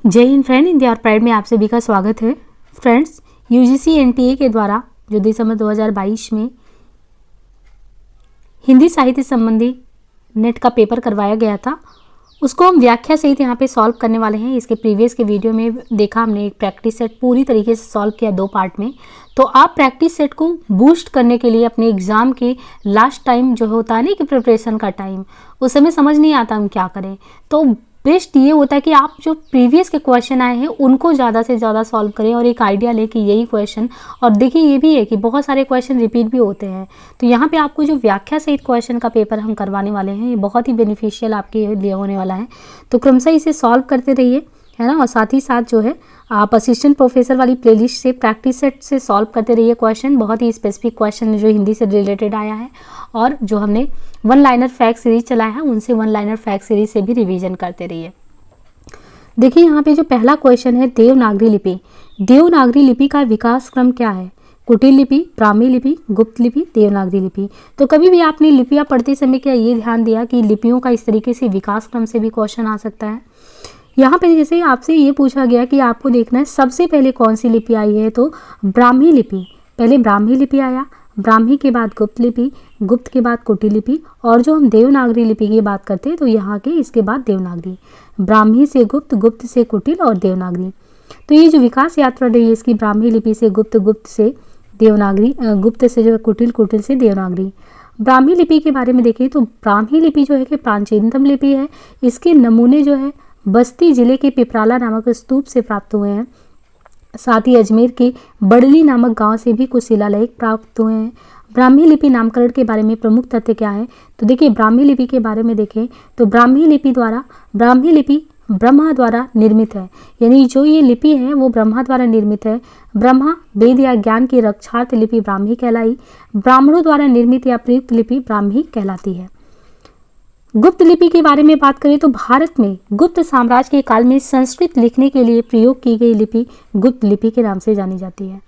जय हिंद फ्रेंड, हिंदी और प्राइड में आप सभी का स्वागत है। फ्रेंड्स, यूजीसी एनटीए के द्वारा जो दिसंबर 2022 में हिंदी साहित्य संबंधी नेट का पेपर करवाया गया था, उसको हम व्याख्या सहित यहाँ पे सॉल्व करने वाले हैं। इसके प्रीवियस के वीडियो में देखा हमने एक प्रैक्टिस सेट पूरी तरीके से सॉल्व किया 2 पार्ट में। तो आप प्रैक्टिस सेट को बूस्ट करने के लिए अपने एग्ज़ाम के लास्ट टाइम जो होता है ना कि प्रिपरेशन का टाइम, उस समय समझ नहीं आता हम क्या करें, तो बेस्ट ये होता है कि आप जो प्रीवियस के क्वेश्चन आए हैं उनको ज़्यादा से ज़्यादा सॉल्व करें और एक आइडिया लें कि यही क्वेश्चन। और देखिए ये भी है कि बहुत सारे क्वेश्चन रिपीट भी होते हैं, तो यहाँ पे आपको जो व्याख्या सहित क्वेश्चन का पेपर हम करवाने वाले हैं, ये बहुत ही बेनिफिशियल आपके लिए होने वाला है। तो क्रमशः इसे सॉल्व करते रहिए, है ना। और साथ ही साथ जो है आप असिस्टेंट प्रोफेसर वाली प्लेलिस्ट से प्रैक्टिस सेट से सॉल्व करते रहिए क्वेश्चन। बहुत ही स्पेसिफिक क्वेश्चन जो हिंदी से रिलेटेड आया है, और जो हमने 1 लाइनर फैक्ट सीरीज चलाया है उनसे 1 लाइनर फैक्ट सीरीज से भी रिवीजन करते रहिए। देखिए यहाँ पे जो पहला क्वेश्चन है, देवनागरी लिपि। देवनागरी लिपि का विकास क्रम क्या है? कुटिल लिपि, ब्राह्मी लिपि, गुप्त लिपि, देवनागरी लिपि। तो कभी भी आपने लिपियाँ पढ़ते समय क्या ये ध्यान दिया कि लिपियों का इस तरीके से विकास क्रम से भी क्वेश्चन आ सकता है। यहाँ पे जैसे आपसे ये पूछा गया कि आपको देखना है सबसे पहले कौन सी लिपि आई है, तो ब्राह्मी लिपि। पहले ब्राह्मी लिपि आया, ब्राह्मी के बाद गुप्त लिपि, गुप्त के बाद कुटिल लिपि, और जो हम देवनागरी लिपि की बात करते हैं तो यहाँ के इसके बाद देवनागरी। ब्राह्मी से गुप्त, गुप्त से कुटिल और देवनागरी। तो ये जो विकास यात्रा रही है इसकी, ब्राह्मी लिपि से गुप्त, गुप्त से देवनागरी, गुप्त से जो है कुटिल, कुटिल से देवनागरी। ब्राह्मी लिपि के बारे में देखें तो ब्राह्मी लिपि जो है कि प्राचीनतम लिपि है। इसके नमूने जो है बस्ती जिले के पिपराला नामक स्तूप से प्राप्त हुए हैं। साथ ही अजमेर के बड़ली नामक गांव से भी कुछ शिलालेख प्राप्त हुए हैं। ब्राह्मी लिपि नामकरण के बारे में प्रमुख तथ्य क्या है? तो देखिए ब्राह्मी लिपि के बारे में देखें तो ब्राह्मी लिपि ब्रह्मा द्वारा निर्मित है, यानी जो ये लिपि है वो ब्रह्मा द्वारा निर्मित है। ब्रह्मा वेद या ज्ञान की रक्षार्थ लिपि ब्राह्मी कहलाई। ब्राह्मणों द्वारा निर्मित या प्रयुक्त लिपि ब्राह्मी कहलाती है। गुप्त लिपि के बारे में बात करें तो भारत में गुप्त साम्राज्य के काल में संस्कृत लिखने के लिए प्रयोग की गई लिपि गुप्त लिपि के नाम से जानी जाती है।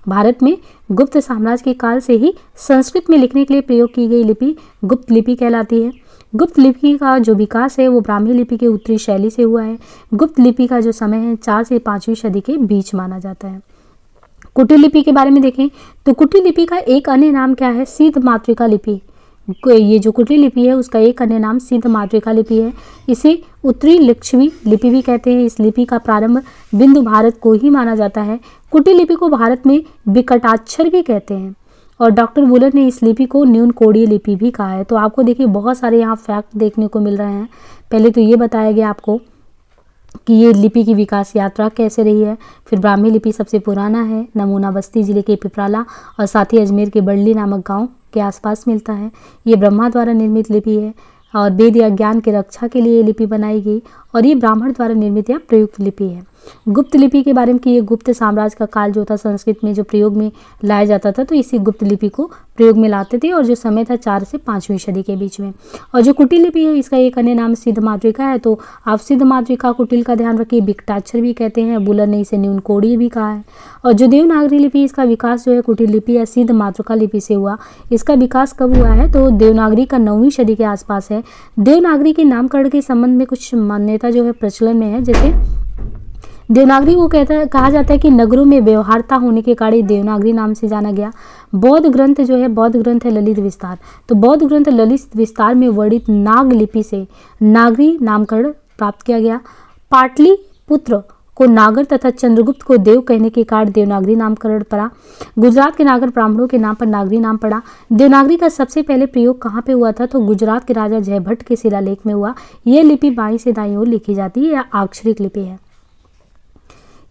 भारत में गुप्त साम्राज्य के काल से ही संस्कृत में लिखने के लिए प्रयोग की गई लिपि गुप्त लिपि कहलाती है। गुप्त लिपि का जो विकास है वो ब्राह्मी लिपि के उत्तरी शैली से हुआ है। गुप्त लिपि का जो समय है 4 से 5वीं सदी के बीच माना जाता है। कुटिल लिपि के बारे में देखें तो कुटिल लिपि का एक अन्य नाम क्या है? सिद्ध मातृका लिपि। ये जो कुटिल लिपि है उसका एक अन्य नाम सिद्ध मातृका लिपि है। इसे उत्तरी लिच्छवी लिपि भी कहते हैं। इस लिपि का प्रारंभ बिंदु भारत को ही माना जाता है। कुटिल लिपि को भारत में विकटाक्षर भी कहते हैं, और डॉक्टर वुलर ने इस लिपि को न्यून कोडीय लिपि भी कहा है। तो आपको देखिए बहुत सारे यहाँ फैक्ट देखने को मिल रहे हैं। पहले तो ये बताया गया आपको कि ये लिपि की विकास यात्रा कैसे रही है। फिर ब्राह्मी लिपि सबसे पुराना है, नमूना बस्ती जिले के पिपराला और साथ ही अजमेर के बड़ली नामक गांव के आसपास मिलता है। ये ब्रह्मा द्वारा निर्मित लिपि है और वेद या ज्ञान की रक्षा के लिए ये लिपि बनाई गई, और ये ब्राह्मण द्वारा निर्मित या प्रयुक्त लिपि है। गुप्त लिपि के बारे में कि ये गुप्त साम्राज्य का काल जो था संस्कृत में जो प्रयोग में लाया जाता था, तो इसी गुप्त लिपि को प्रयोग में लाते थे, और जो समय था 4 से 5वीं सदी के बीच में। और जो कुटिल लिपि है इसका एक अन्य नाम सिद्ध मातृका है। तो आप सिद्ध मातृका कुटिल का ध्यान रखिए, विकटाक्षर भी कहते हैं, बुलर ने इसे न्यून कोडीय भी कहा है। और जो देवनागरी लिपि इसका विकास जो है कुटिल लिपि या सिद्ध मातृका लिपि से हुआ। इसका विकास कब हुआ है? तो देवनागरी का 9वीं सदी के आसपास है। देवनागरी के नामकरण के संबंध में कुछ मान्यता जो है प्रचलन में है। जैसे देवनागरी को कहा जाता है कि नगरों में व्यवहारता होने के कारण देवनागरी नाम से जाना गया। बौद्ध ग्रंथ जो है, बौद्ध ग्रंथ है ललित विस्तार। तो बौद्ध ग्रंथ ललित विस्तार में वर्णित नाग लिपि से नागरी नामकरण प्राप्त किया गया। पाटलिपुत्र को नागर तथा चंद्रगुप्त को देव कहने के कारण देवनागरी नामकरण पड़ा। गुजरात के नागर ब्राह्मणों के नाम पर नागरी नाम पड़ा। देवनागरी का सबसे पहले प्रयोग कहाँ पे हुआ था? तो गुजरात के राजा जयभट्ट के शिलालेख में हुआ। यह लिपि बाईं से दाईं ओर लिखी जाती है, यह अक्षरिक लिपि है।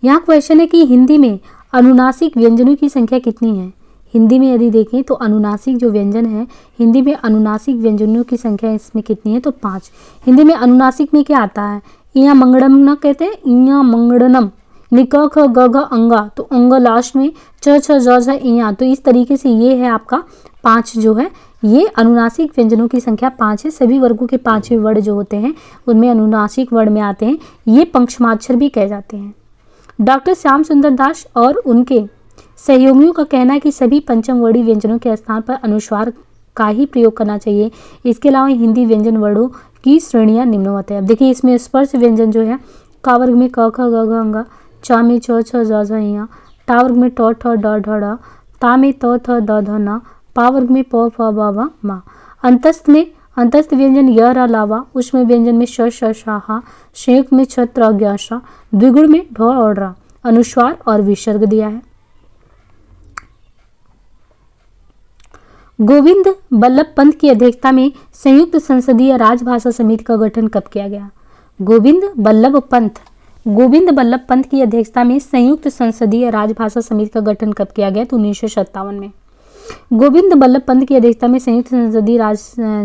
यहाँ क्वेश्चन है कि हिंदी में अनुनासिक व्यंजनों की संख्या कितनी है? हिंदी में यदि देखें तो अनुनासिक जो व्यंजन है, हिंदी में अनुनासिक व्यंजनों की संख्या इसमें कितनी है? तो 5। हिंदी में अनुनासिक में क्या आता है? इया मंगड़म कहते हैं, इया मंगड़नम, निक ख ग घ अंगा, तो अंग लास्ट में, च छ ज झ इया। तो इस तरीके से ये है आपका 5 जो है, ये अनुनासिक व्यंजनों की संख्या 5 है। सभी वर्गों के 5वें वर्ण जो होते हैं उनमें अनुनासिक वर्ण में आते हैं। ये पंचमाक्षर भी कहे जाते हैं। डॉक्टर श्याम सुंदर दास और उनके सहयोगियों का कहना है कि सभी पंचम वर्णीय व्यंजनों के स्थान पर अनुस्वार का ही प्रयोग करना चाहिए। इसके अलावा हिंदी व्यंजन वर्णों की श्रेणियां निम्नवत है। अब देखिए इसमें स्पर्श व्यंजन जो है का वर्ग में क ख ग घ अंगा, चा में च छ ज झ ञ, टा वर्ग में ट ठ ड ढ ड़, ता में त थ द ध न, पा वर्ग में प फ ब भ म। अंतस्थ व्यंजन य र लावा, उष्म व्यंजन में श श श हा, संयुक्त में छ त्र ज्ञ श, द्विगुण में ढ और रा। अनुस्वार और विसर्ग दिया है। गोविंद बल्लभ पंत की अध्यक्षता में संयुक्त संसदीय राजभाषा समिति का गठन कब किया गया? गोविंद बल्लभ पंत की अध्यक्षता में संयुक्त संसदीय राजभाषा समिति का गठन कब किया गया? तो 1957 में। गोविंद बल्लभ पंत की अध्यक्षता में संयुक्त संसदीय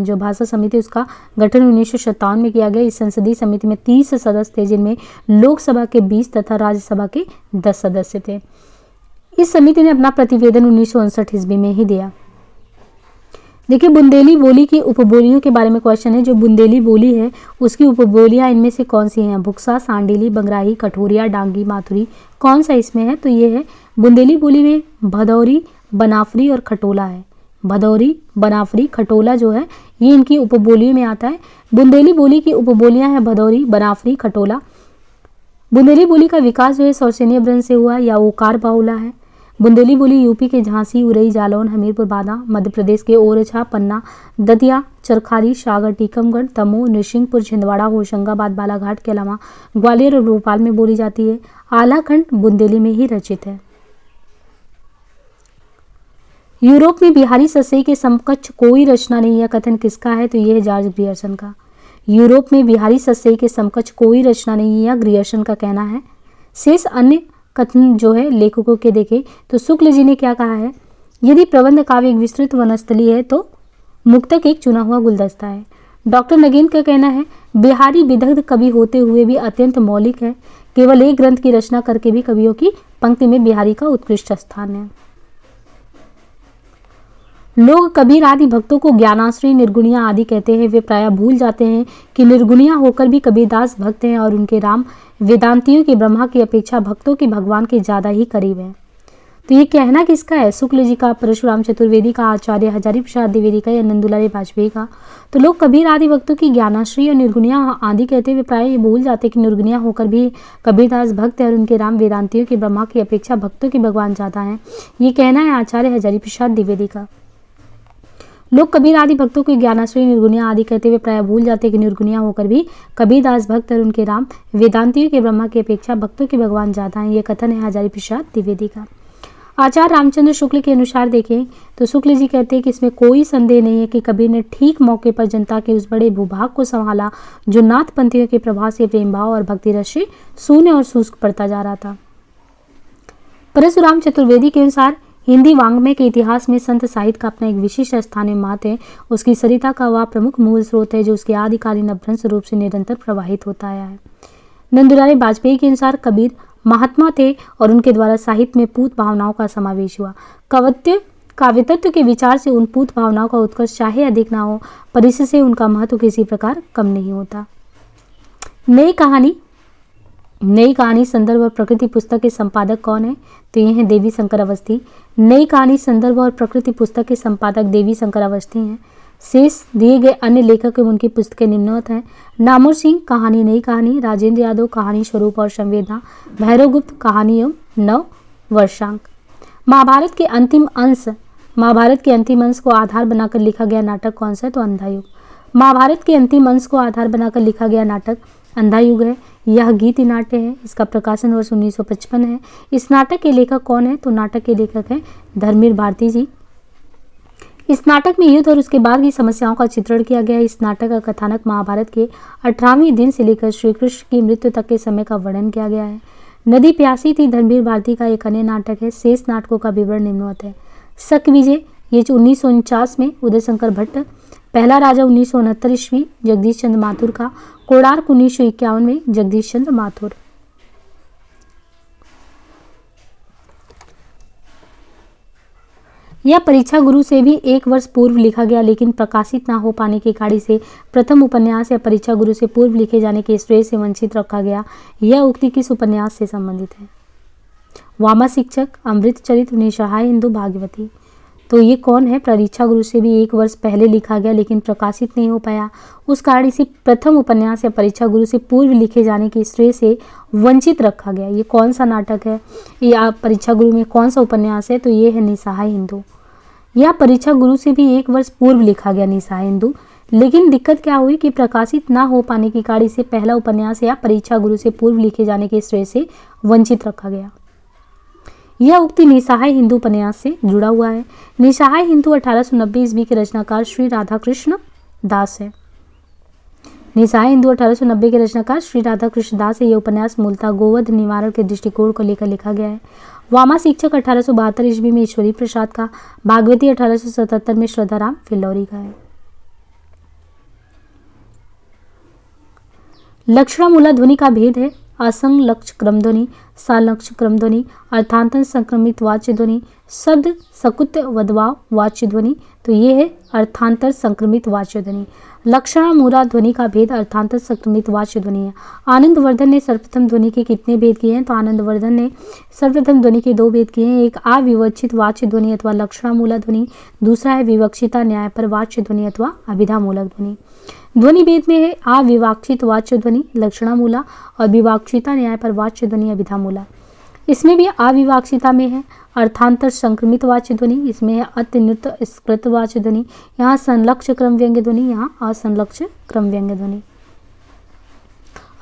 जो भाषा समिति उसका गठन 1957 में किया गया। इस संसदीय समिति में 30 सदस्य थे, जिनमें लोकसभा के 20 तथा राज्यसभा के 10 सदस्य थे। इस समिति ने अपना प्रतिवेदन 1959 ईस्वी में ही दिया। देखिए, बुंदेली बोली की उपबोलियों के बारे में क्वेश्चन है। जो बुंदेली बोली है उसकी उपबोलियां इनमें से कौन सी हैं? भुक्सा, सांडीली, बंगराही, कठोरिया, डांगी, माथुरी, कौन सा इसमें है? तो ये है बुंदेली बोली में भदौरी, बनाफरी और खटोला है। भदौरी, बनाफरी, खटोला जो है ये इनकी उपबोलियों में आता है। बुंदेली बोली की उपबोलियां हैं भदौरी, बनाफरी, खटोला। बुंदेली बोली का विकास जो है सौरसेनीय वंश से हुआ या ओकार बाहुला है। बुंदेली बोली यूपी के झांसी, उरई, जालौन, हमीरपुर, बांदा, मध्य प्रदेश के ओरछा, पन्ना, दतिया, चरखारी, सागर, टीकमगढ़, दमोह, नरसिंहपुर, छिंदवाड़ा, होशंगाबाद, बालाघाट के अलावा ग्वालियर और भोपाल में बोली जाती है। आलाखंड बुंदेली में ही रचित है। यूरोप में बिहारी सस्यई के समकक्ष कोई रचना नहीं, यह कथन किसका है? तो यह है जॉर्ज ग्रियर्सन का। यूरोप में बिहारी सस्यई के समकक्ष कोई रचना नहीं, यह ग्रियर्सन का कहना है। शेष अन्य कथन जो है लेखकों के देखें तो शुक्ल जी ने क्या कहा है? यदि प्रबंध काव्य एक विस्तृत वनस्थली है तो मुक्तक एक चुना हुआ गुलदस्ता है। डॉक्टर नगेन का कहना है बिहारी विदग्ध कवि होते हुए भी अत्यंत मौलिक है, केवल एक ग्रंथ की रचना करके भी कवियों की पंक्ति में बिहारी का उत्कृष्ट स्थान है। लोग कबीर आदि भक्तों को ज्ञानाश्रयी, निर्गुणिया आदि कहते हैं। वे प्रायः भूल जाते हैं कि निर्गुणिया होकर भी कबीरदास भक्त हैं और उनके राम वेदांतियों के ब्रह्मा की अपेक्षा भक्तों के भगवान के ज़्यादा ही करीब हैं। तो ये कहना किसका है? शुक्ल जी का, परशुराम चतुर्वेदी का, आचार्य हजारी प्रसाद द्विवेदी का या नंदुलाल वाजपेयी का? तो लोग कबीर आदि भक्तों की ज्ञानाश्रयी और निर्गुणिया आदि कहते हुए प्राय ये भूल जाते कि निर्गुणिया होकर भी कबीरदास भक्त है और उनके राम वेदांतियों के ब्रह्मा की अपेक्षा भक्तों के भगवान ज़्यादा हैं। ये कहना है आचार्य हजारी प्रसाद द्विवेदी का। लोग कबीर आदि भक्तों को ज्ञानाश्रयी, निर्गुणिया आदि कहते हुए प्राय भूल जाते कि निर्गुणिया होकर भी कबीरदास भक्त और उनके राम वेदांतियों के ब्रह्मा की अपेक्षा भक्तों के भगवान ज्यादा हैं। ये कथन है हजारी प्रसाद द्विवेदी का। आचार्य रामचंद्र शुक्ल के अनुसार देखें तो शुक्ल जी कहते हैं कि इसमें कोई संदेह नहीं है कि कबीर ने ठीक मौके पर जनता के उस बड़े भूभाग को संभाला जो नाथ पंथियों के प्रभाव से प्रेम भाव और भक्ति रस से शून्य और शुष्क पड़ता जा रहा था। परशुराम चतुर्वेदी के अनुसार हिंदी वाङ्मय के इतिहास में संत साहित्य का अपना एक विशिष्ट स्थान महत्व है। उसकी सरिता का वह प्रमुख मूल स्रोत है जो उसके आदिकालीन अभ्रंश रूप से निरंतर प्रवाहित होता आया है। नंदुलाल वाजपेयी के अनुसार कबीर महात्मा थे और उनके द्वारा साहित्य में पूत भावनाओं का समावेश हुआ। काव्यतत्व के विचार से उन पूत भावनाओं का उत्कर्ष चाहे अधिक ना हो, पर इससे उनका महत्व किसी प्रकार कम नहीं होता। नई कहानी संदर्भ और प्रकृति पुस्तक के संपादक कौन है? तो ये हैं देवी शंकर अवस्थी। नई कहानी संदर्भ और प्रकृति पुस्तक के संपादक देवी शंकर अवस्थी हैं। शेष दिए गए अन्य लेखक एवं उनकी पुस्तकें निम्नवत हैं। नामोर सिंह कहानी नई कहानी, राजेंद्र यादव कहानी स्वरूप और संवेदना, भैरव गुप्त कहानी एवं नव वर्षांक। महाभारत के अंतिम अंश को आधार बनाकर लिखा गया नाटक कौन सा है? तो अंधा युग। महाभारत के अंतिम अंश को आधार बनाकर लिखा गया नाटक अंधा युग है। यह गीति नाट्य है। इसका प्रकाशन वर्ष 1955 है। इस नाटक के लेखक कौन है? तो नाटक के लेखक हैं धर्मवीर भारती जी। इस नाटक में युद्ध और उसके बाद की समस्याओं का चित्रण किया गया है। इस नाटक का कथानक महाभारत के 18वें दिन से लेकर श्री कृष्ण की मृत्यु तक के समय का वर्णन किया गया है। नदी प्यासी थी धर्मवीर भारती का एक अन्य नाटक है। शेष नाटकों का विवरण निम्नवत है। शक विजय ये 1949 में उदय शंकर भट्ट, पहला राजा 1969 ईस्वी जगदीश चंद्र माथुर का, कोणार्क 1951 में जगदीश चंद्र माथुर। यह परीक्षा गुरु से भी 1 वर्ष पूर्व लिखा गया, लेकिन प्रकाशित न हो पाने की कड़ी से प्रथम उपन्यास या परीक्षा गुरु से पूर्व लिखे जाने के श्रेय से वंचित रखा गया। यह उक्ति किस उपन्यास से संबंधित है? वामा शिक्षक, अमृत चरित्र, निसहाय हिंदू, भाग्यवती। तो ये कौन है? परीक्षा गुरु से भी 1 वर्ष पहले लिखा गया लेकिन प्रकाशित नहीं हो पाया। उस कारण इसे प्रथम उपन्यास या परीक्षा गुरु से पूर्व लिखे जाने के श्रेय से वंचित रखा गया। ये कौन सा नाटक है या परीक्षा गुरु में कौन सा उपन्यास है? तो ये है निस्सहाय हिंदू। यह परीक्षा गुरु से भी 1 वर्ष पूर्व लिखा गया निस्सहाय हिंदू, लेकिन दिक्कत क्या हुई कि प्रकाशित ना हो पाने के कारण इसे पहला उपन्यास या परीक्षा गुरु से पूर्व लिखे जाने के श्रेय से वंचित रखा गया। यह उक्ति निस्सहाय हिंदू उपन्यास से जुड़ा हुआ है। निस्सहाय हिंदू 1890 ईस्वी के रचनाकार श्री राधाकृष्ण दास है। निस्सहाय हिंदू 1890 के रचनाकार श्री राधाकृष्ण दास है। यह उपन्यास मूलतः गोवध निवारण के दृष्टिकोण को लेकर लिखा गया है। वामा शिक्षक 1872 ईस्वी में ईश्वरी प्रसाद का, भागवती 1877 में श्रद्धाराम फिल्लौरी का है। लक्षणामूला ध्वनि का भेद है असंलक्ष क्रम ध्वनि, सालक्ष क्रम ध्वनि, अर्थांतर संक्रमित वाच्य ध्वनि, शब्द सकुत वदवाव वाच्य ध्वनि। तो ये है अर्थांतर संक्रमित वाच्य ध्वनि। लक्षणामूला ध्वनि का भेद अर्थांतर संक्रमित वाच्य ध्वनि है। आनंदवर्धन ने सर्वप्रथम ध्वनि के कितने भेद किए हैं? तो आनंदवर्धन ने सर्वप्रथम ध्वनि के 2 भेद किए हैं। एक अविवक्षित वाच्य ध्वनि अथवा लक्षणामूला ध्वनि, दूसरा है विवक्षिता न्याय पर वाच्य ध्वनि अथवा अभिधामूलक ध्वनि। ध्वनि भेद में है अविवक्षित वाच्य ध्वनि लक्षणामूला और विवक्षिता न्याय पर वाच्य ध्वनि अभिधामूला। इसमें भी अविवक्षिता में है अर्थांतर संक्रमित वाच्य ध्वनि, इसमें है अतिनृत स्कृत वाच्य ध्वनि, यहाँ संलक्ष क्रम व्यंग्य ध्वनि, यहाँ असंलक्ष क्रम व्यंग्य ध्वनि।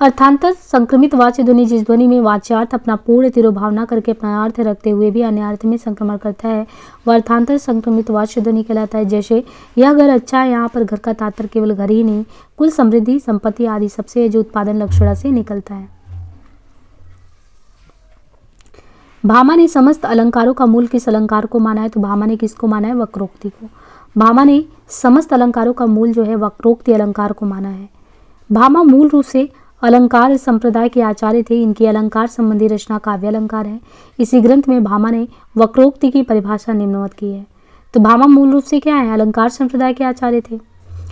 अर्थांतर संक्रमित वाच्य ध्वनि जिस ध्वनि में वाच्यार्थ अपना पूर्ण तिरोभावना करके अपना अर्थ रखते हुए भी अन्य अर्थ में संक्रमण करता है वह अर्थांतर संक्रमित वाच्य ध्वनि कहलाता है। जैसे यह घर अच्छा है, यहाँ पर घर का तात्पर्य केवल घर ही नहीं, कुल समृद्धि संपत्ति आदि सबसे है जो उत्पादन लक्षणा से निकलता है। भामा ने समस्त अलंकारों का मूल किस अलंकार को माना है? तो भामा ने किसको माना है? वक्रोक्ति को। भामा ने समस्त अलंकारों का मूल जो है वक्रोक्ति अलंकार को माना है। भामा मूल रूप से अलंकार संप्रदाय के आचार्य थे। इनकी अलंकार संबंधी रचना काव्य अलंकार है। इसी ग्रंथ में भामा ने वक्रोक्ति की परिभाषा निम्नवत की है। तो भामा मूल रूप से क्या है? अलंकार संप्रदाय के आचार्य थे।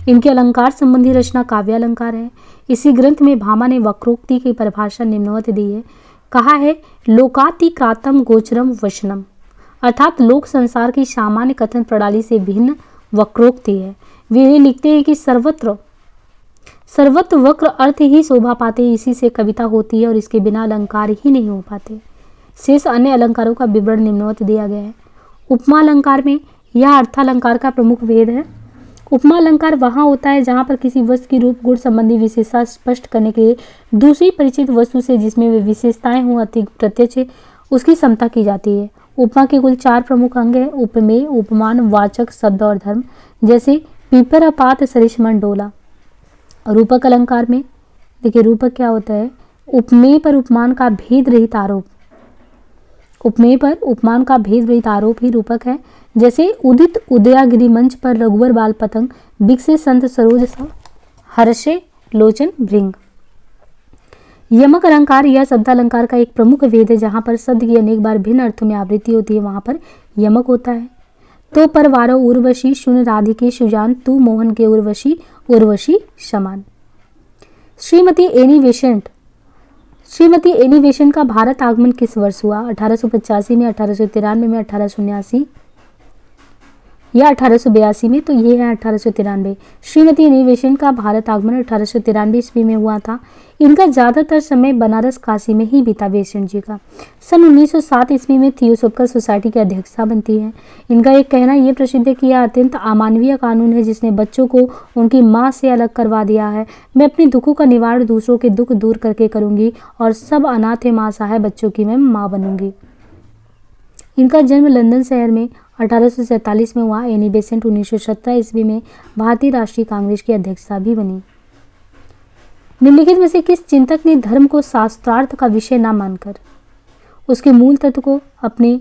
इनके अलंकार संबंधी रचना काव्य अलंकार है। इसी ग्रंथ में भामा ने वक्रोक्ति की परिभाषा निम्नवत दी है। कहा है लोकातिक्रातम गोचरम वचनम, अर्थात लोक संसार की सामान्य कथन प्रणाली से भिन्न वक्रोक्ति है। वे लिखते हैं कि सर्वत्र वक्र अर्थ ही शोभा पाते, इसी से कविता होती है और इसके बिना अलंकार ही नहीं हो पाते। शेष अन्य अलंकारों का विवरण निम्नवत दिया गया है। उपमा अलंकार में यह अर्थालंकार का प्रमुख भेद है। उपमा अलंकार वहाँ होता है जहाँ पर किसी वस्तु की रूप गुण संबंधी विशेषता स्पष्ट करने के लिए दूसरी परिचित वस्तु से जिसमें वे विशेषताएं हों अति प्रत्यक्ष उसकी समता की जाती है। उपमा के कुल 4 प्रमुख अंग हैं: उपमेय, उपमान, वाचक, शब्द और धर्म। जैसे पीपर अपात सरिसमन डोला। रूपक अलंकार में देखिए रूपक क्या होता है? उपमेय पर उपमान का भेद रहित आरोप। उपमेय पर उपमान का भेद रहित आरोप ही रूपक है। जैसे उदित उदयागिरी मंच पर रघुवर बाल पतंग, बिकसे संत सरोज सा हर्षे लोचन भृंग। यमक अलंकार यह शब्दालंकार का एक प्रमुख भेद है। जहाँ पर शब्द की अनेक बार भिन्न अर्थों में आवृत्ति होती है वहाँ पर यमक होता है। तो परवारो उर्वशी शुन राधिके सुजान, तू मोहन के उर्वशी उर्वशी समान। श्रीमती एनी बेसेंट का भारत आगमन किस वर्ष हुआ? 1885 में, 1893 में, 1879 या 1882 में? तो ये है 1893। श्रीमती एनी बेसेंट का भारत आगमन 1893 ईस्वी में हुआ था। इनका ज़्यादातर समय बनारस काशी में ही बीता बेसेंट जी का। सन 1907 ईस्वी में थियोसोफिकल सोसाइटी की अध्यक्षा बनती है। इनका एक कहना ये प्रसिद्ध है कि यह अत्यंत अमानवीय कानून है जिसने बच्चों को उनकी माँ से अलग करवा दिया है। मैं अपने दुखों का निवारण दूसरों के दुख दूर करके करूँगी और सब अनाथ माँ सहाय बच्चों की मैं माँ बनूंगी। इनका जन्म लंदन शहर में 1847 में हुआ। एनी बेसेंट 1917 ईस्वी में भारतीय राष्ट्रीय कांग्रेस की अध्यक्षा भी बनी। निम्नलिखित में से किस चिंतक ने धर्म को शास्त्रार्थ का विषय न मानकर उसके मूल तत्व को अपने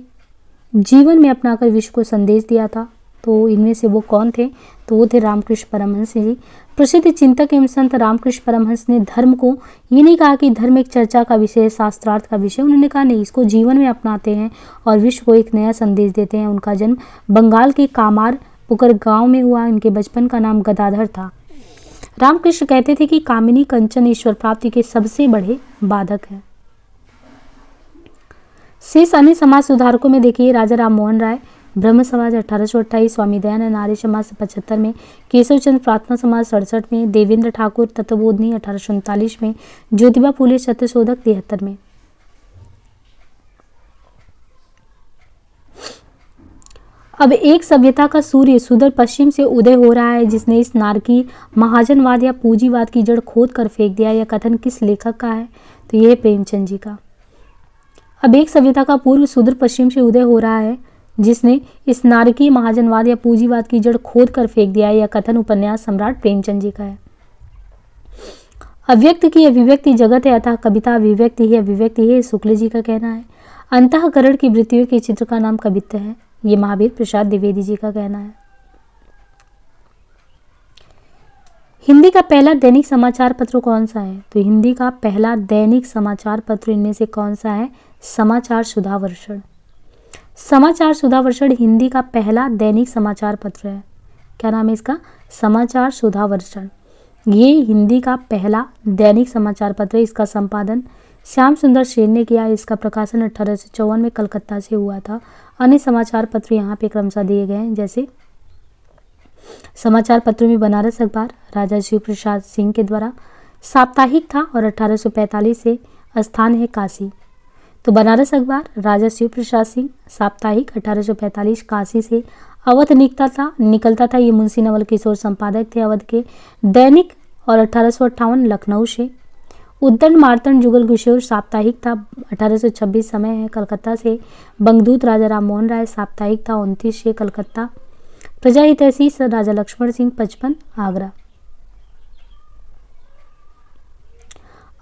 जीवन में अपनाकर विश्व को संदेश दिया था? तो इनमें से वो कौन थे? तो वो थे रामकृष्ण परमहंस जी। प्रसिद्ध चिंतक एवं संत रामकृष्ण परमहंस ने धर्म को ये नहीं कहा कि धर्म एक चर्चा का विषय है, शास्त्रार्थ का विषय। उन्होंने कहा नहीं, इसको जीवन में अपनाते हैं और विश्व को एक नया संदेश देते हैं। उनका जन्म बंगाल के कामार पुकर गांव में हुआ। इनके बचपन का नाम गदाधर था। रामकृष्ण कहते थे कि कामिनी कंचन ईश्वर प्राप्ति के सबसे बड़े बाधक है। शेष अन्य समाज सुधारकों में देखिए राजा राम मोहन राय, ब्रह्म समाज 1828, स्वामी दयानंद आर्य समाज 75 में, केशव चंद्र प्रार्थना समाज 67 में, देवेंद्र ठाकुर तत्वबोधनी 1839 में, ज्योतिबा फुले सत्यशोधक 73 में। अब एक सभ्यता का सूर्य सुदूर पश्चिम से उदय हो रहा है जिसने इस नारकी महाजनवाद या पूंजीवाद की जड़ खोद कर फेंक दिया। यह कथन किस लेखक का है? तो यह प्रेमचंद जी का। अब एक सभ्यता का पूर्व सुदूर पश्चिम से उदय हो रहा है जिसने इस नारकीय महाजनवाद या पूंजीवाद की जड़ खोद कर फेंक दिया। यह कथन उपन्यास सम्राट प्रेमचंद जी का है। अव्यक्त की अभिव्यक्ति जगत है, अतः कविता अभिव्यक्ति ही अभिव्यक्ति है, शुक्ल जी का कहना है। अंतःकरण की वृत्तियों के चित्र का नाम कवित्व है, ये महावीर प्रसाद द्विवेदी जी का कहना है। हिंदी का पहला दैनिक समाचार पत्र कौन सा है? तो हिंदी का पहला दैनिक समाचार पत्र इनमें से कौन सा है? समाचार सुधावर्षण। समाचार सुधावर्षण हिंदी का पहला दैनिक समाचार पत्र है। क्या नाम है इसका? समाचार सुधावर्षण। ये हिंदी का पहला दैनिक समाचार पत्र है। इसका संपादन श्याम सुंदर सेन ने किया। इसका प्रकाशन 1854 में कलकत्ता से हुआ था। अन्य समाचार पत्र यहाँ पे क्रमशः दिए गए हैं, जैसे समाचार पत्रों में बनारस अखबार राजा शिव प्रसाद सिंह के द्वारा साप्ताहिक था और 1845 से स्थान है काशी। तो बनारस अखबार राजा शिव प्रसाद सिंह साप्ताहिक 1845 काशी से अवध निकलता था। ये मुंशी नवल किशोर संपादक थे अवध के। दैनिक और 1858 लखनऊ से। उद्दंड मार्तंड जुगल किशोर साप्ताहिक था 1826 समय है कलकत्ता से। बंगदूत राजा राम मोहन राय साप्ताहिक था 29 से कलकत्ता। प्रजाहितैषी राजा लक्ष्मण सिंह 55 आगरा।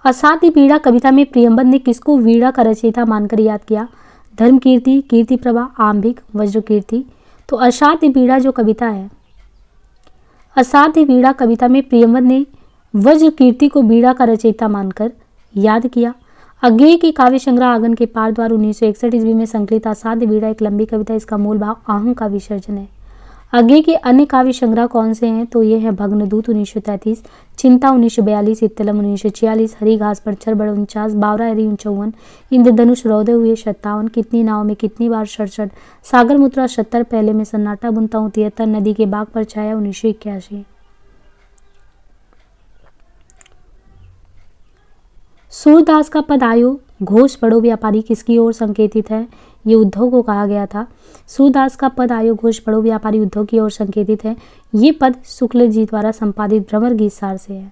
असाध्य वीणा कविता में प्रियंवद ने किसको वीणा का रचयिता मानकर याद किया? धर्म कीर्ति, कीर्ति प्रभा, आम्बिक, वज्र कीर्ति। तो असाध्य वीणा जो कविता है, असाध्य वीणा कविता में प्रियंवद ने वज्र कीर्ति को वीणा का रचयिता मानकर याद किया। अज्ञेय के काव्य संग्रह आंगन के पार द्वार 1961 ईस्वी में संकलित असाध्य वीणा एक लंबी कविता। इसका मूल भाव आहंग का विसर्जन है। अज्ञेय के अन्य काव्य संग्रह कौन से हैं? तो ये है भग्नदूत 1933, चिंता 1942, इत्तलम 1946, हरी घास पर चरबड़ 49, बावरा हरी 54, इंद्रधनुष रौदे हुए 57, कितनी नाव में कितनी बार 67, सागर मुद्रा 70, पहले में सन्नाटा बुनता हूँ 73, नदी के बाग पर छाया 1981। सूरदास का पद आयो घोष बड़ो व्यापारी किसकी ओर संकेतित है? ये उद्धव को कहा गया था। सूरदास का पद आयो घोष बड़ो व्यापारी उद्धव की ओर संकेतित है। ये पद शुक्ल जी द्वारा संपादित भ्रमर गीत सार से है।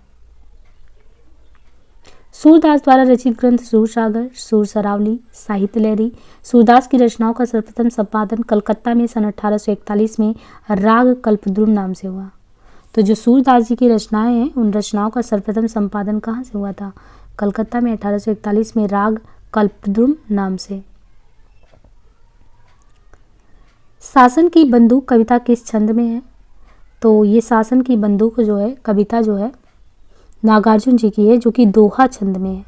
सूरदास द्वारा रचित ग्रंथ सूरसागर, सूर सरावली, साहित्य लहरी। सूरदास की रचनाओं का सर्वप्रथम संपादन कलकत्ता में सन 1841 में राग कल्पद्रुम नाम से हुआ। तो जो सूरदास जी की रचनाएं हैं उन रचनाओं का सर्वप्रथम संपादन कहाँ से हुआ था? कलकत्ता में 1841 में राग कल्पद्रुम नाम से। शासन की बंदूक कविता किस छंद में है? तो ये शासन की बंदूक जो है कविता जो है नागार्जुन जी की है, जो कि दोहा छंद में है।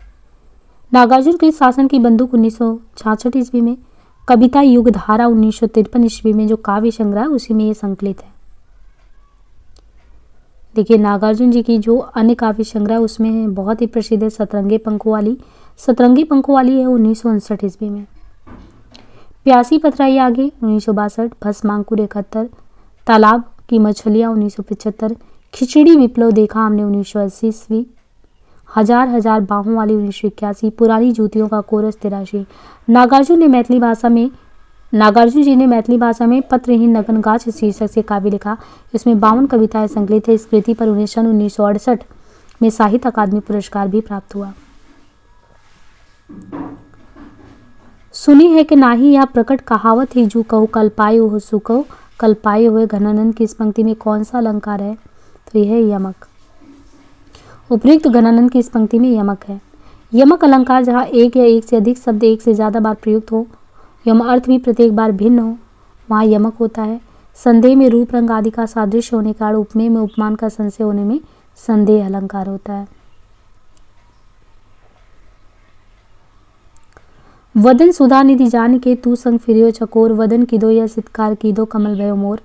नागार्जुन की शासन की बंदूक 1966 ईस्वी में, कविता युगधारा 1953 ईस्वी में जो काव्य संग्रह है उसी में ये संकलित है। देखिए नागार्जुन जी की जो अन्य काव्य संग्रह उसमें है बहुत ही प्रसिद्ध है सतरंगी पंखुवाली। सतरंगी पंखुवाली है 1959 ईस्वी में। प्यासी पथराई आगे 1962, भस्मांकुर 71, तालाब की मछलियाँ 1975, खिचड़ी विप्लव देखा हमने 1980 ईस्वी, हजार हजार बाहों वाली 1981, पुरानी जूतियों का कोरस 83। नागार्जुन जी ने मैथिली भाषा में पत्रहीन नगनगाछ शीर्षक से काव्य लिखा। इसमें 52 कविताएं संकलित है। इस कृति पर उन्हें सन 1968 में साहित्य अकादमी पुरस्कार भी प्राप्त हुआ। सुनी है कि नाही यह प्रकट कहावत ही जू कहो कल पाए हो सुको कल पाए हुए। घनानंद की इस पंक्ति में कौन सा अलंकार है? तो यह है यमक। उपयुक्त घनानंद की इस पंक्ति में यमक है। यमक अलंकार जहाँ एक या एक से अधिक शब्द एक से ज़्यादा बार प्रयुक्त हो एवं अर्थ भी प्रत्येक बार भिन्न हो वहाँ यमक होता है। संदेह में रूप रंग आदि का सादृश्य होने के कारण उपमेय में उपमान का संशय होने में संदेह अलंकार होता है। वदन सुधा निधि जान के तू संग फिरियो चकोर, वदन की दो या सितकार की दो कमल भयो मोर।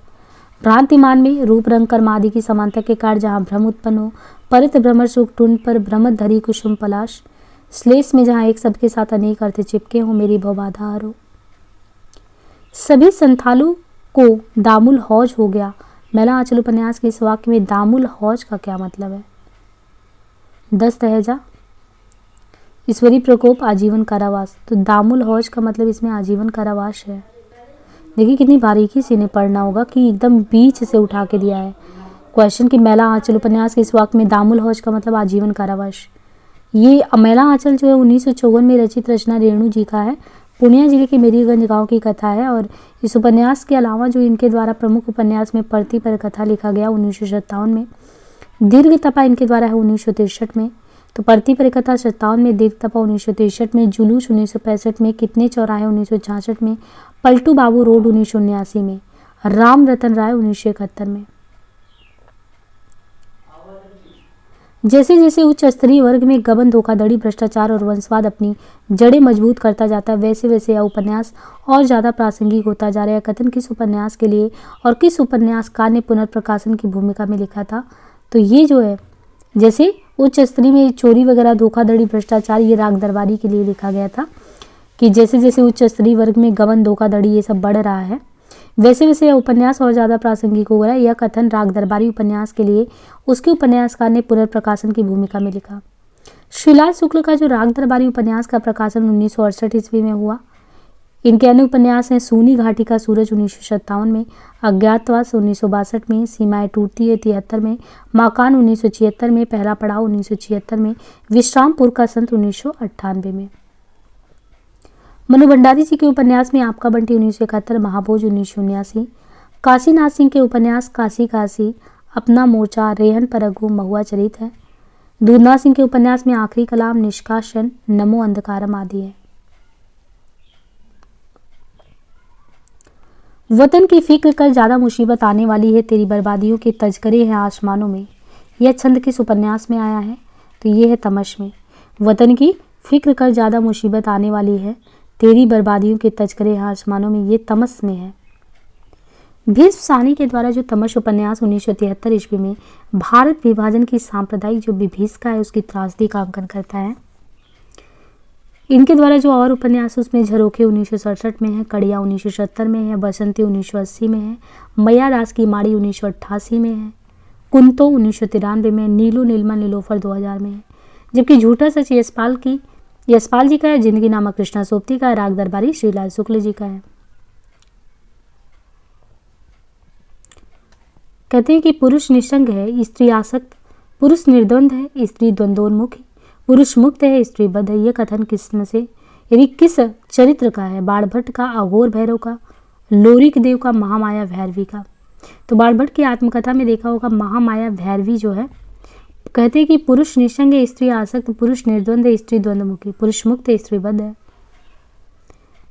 भ्रांतिमान में रूप रंग कर्म आदि की समानता के कारण जहाँ भ्रम उत्पन्न हो, परित भ्रमर सुख टूंड पर भ्रमत धरी कुसुम पलाश। श्लेष में जहाँ एक शब्द के साथ अनेक अर्थ चिपके हो, मेरी भवबाधा हरो। सभी संथालु को दामुल हौज हो गया। मैला आंचल उपन्यास के इस वाक्य में दामुल हौज का क्या मतलब है? 10 दहेजा, ईश्वरी प्रकोप, आजीवन कारावास। तो दामुल हौज का मतलब इसमें आजीवन कारावास है। देखिए कितनी बारीकी से इन्हें पढ़ना होगा कि एकदम बीच से उठा के दिया है क्वेश्चन कि मैला आंचल उपन्यास के इस वाक्य में दामुल हौज का मतलब आजीवन कारावास। ये मैला आंचल जो है 1954 में रचित रचना रेणु जी का है। पूर्णिया जिले के मेरीगंज गांव की कथा है। और इस उपन्यास के अलावा जो इनके द्वारा प्रमुख उपन्यास में परती पर कथा लिखा गया 1957 में, दीर्घ तपा इनके द्वारा है 1963 में। तो परती पर कथा 57 में, दीर्घ तपा 1963 में, जुलूस 1965 में, कितने चौराहे 1966 में, पलटू बाबू रोड 1979 में, राम रतन राय 1971 में। जैसे जैसे उच्च स्तरीय वर्ग में गबन, धोखाधड़ी, भ्रष्टाचार और वंशवाद अपनी जड़ें मजबूत करता जाता है, वैसे वैसे यह उपन्यास और ज़्यादा प्रासंगिक होता जा रहा है। कथन किस उपन्यास के लिए और किस उपन्यासकार ने पुनर्प्रकाशन की भूमिका में लिखा था? तो ये जो है जैसे उच्च स्तरीय में चोरी वगैरह, धोखाधड़ी, भ्रष्टाचार, ये राग दरबारी के लिए लिखा गया था कि जैसे जैसे उच्च स्तरीय वर्ग में गबन, धोखाधड़ी ये सब बढ़ रहा है, वैसे वैसे यह उपन्यास और ज़्यादा प्रासंगिक हो रहा है। यह कथन राग दरबारी उपन्यास के लिए उसके उपन्यासकार ने पुनर्प्रकाशन की भूमिका में लिखा। श्रीलाल शुक्ल का जो राग दरबारी उपन्यास का प्रकाशन 1968 ईस्वी में हुआ। इनके अन्य उपन्यास हैं सूनी घाटी का सूरज 1957 में, अज्ञातवास 1962 में, सीमाएं टूटती है 73 में, माकान 1976 में, पहला पड़ाव 1976 में, विश्रामपुर का संत 1998 में। मनु भंडारी जी के उपन्यास में आपका बंटी 1971, महाभोज 1979, काशीनाथ सिंह के उपन्यास काशी काशी, अपना मोर्चा, रेहन परगु, महुआ चरित है। दूधनाथ सिंह के उपन्यास में आखिरी कलाम, निष्कासन, नमो अंधकारम आदि है। वतन की फिक्र कर ज्यादा मुसीबत आने वाली है, तेरी बर्बादियों के तजकरे हैं आसमानों में। यह छंद किस उपन्यास में आया है? तो ये है तमश में। वतन की फिक्र कर ज्यादा मुसीबत आने वाली है, तेरी बर्बादियों के तजकरे हैं आसमानों में, ये तमस में है। भीष्म साहनी के द्वारा जो तमश उपन्यास 1973 ईस्वी में भारत विभाजन की सांप्रदायिक जो विभीषिका है उसकी त्रासदी का अंकन करता है। इनके द्वारा जो और उपन्यास उसमें झरोखे 1967 में है, कड़िया 1970 में है, बसंती 1980 में है, मैया दास की माड़ी 1988 में है, कुंतो 1993 में, नीलू नीलमा नीलोफर 2000 में है। जबकि झूठा सच यशपाल जी का है, जिंदगी नामा कृष्णा सोपती का है, राग दरबारी श्रीलाल शुक्ल जी का है। कहते हैं कि पुरुष निसंग है, स्त्री आसक्त, पुरुष निर्द्वंद है, स्त्री द्वंद्वोन्मुख, पुरुष मुक्त है, स्त्री बद्ध है। यह कथन किस में से यानी किस चरित्र का है? बाणभट्ट का, अघोर भैरव का, लोरिक देव का, महामाया भैरवी का। तो बाणभट्ट की आत्मकथा में देखा होगा महामाया भैरवी जो है, कहते हैं कि पुरुष निसंग है, स्त्री आसक्त, पुरुष निर्द्वंद है, स्त्री द्वंद्वमुखी, पुरुष मुक्त है, स्त्री बद्ध है।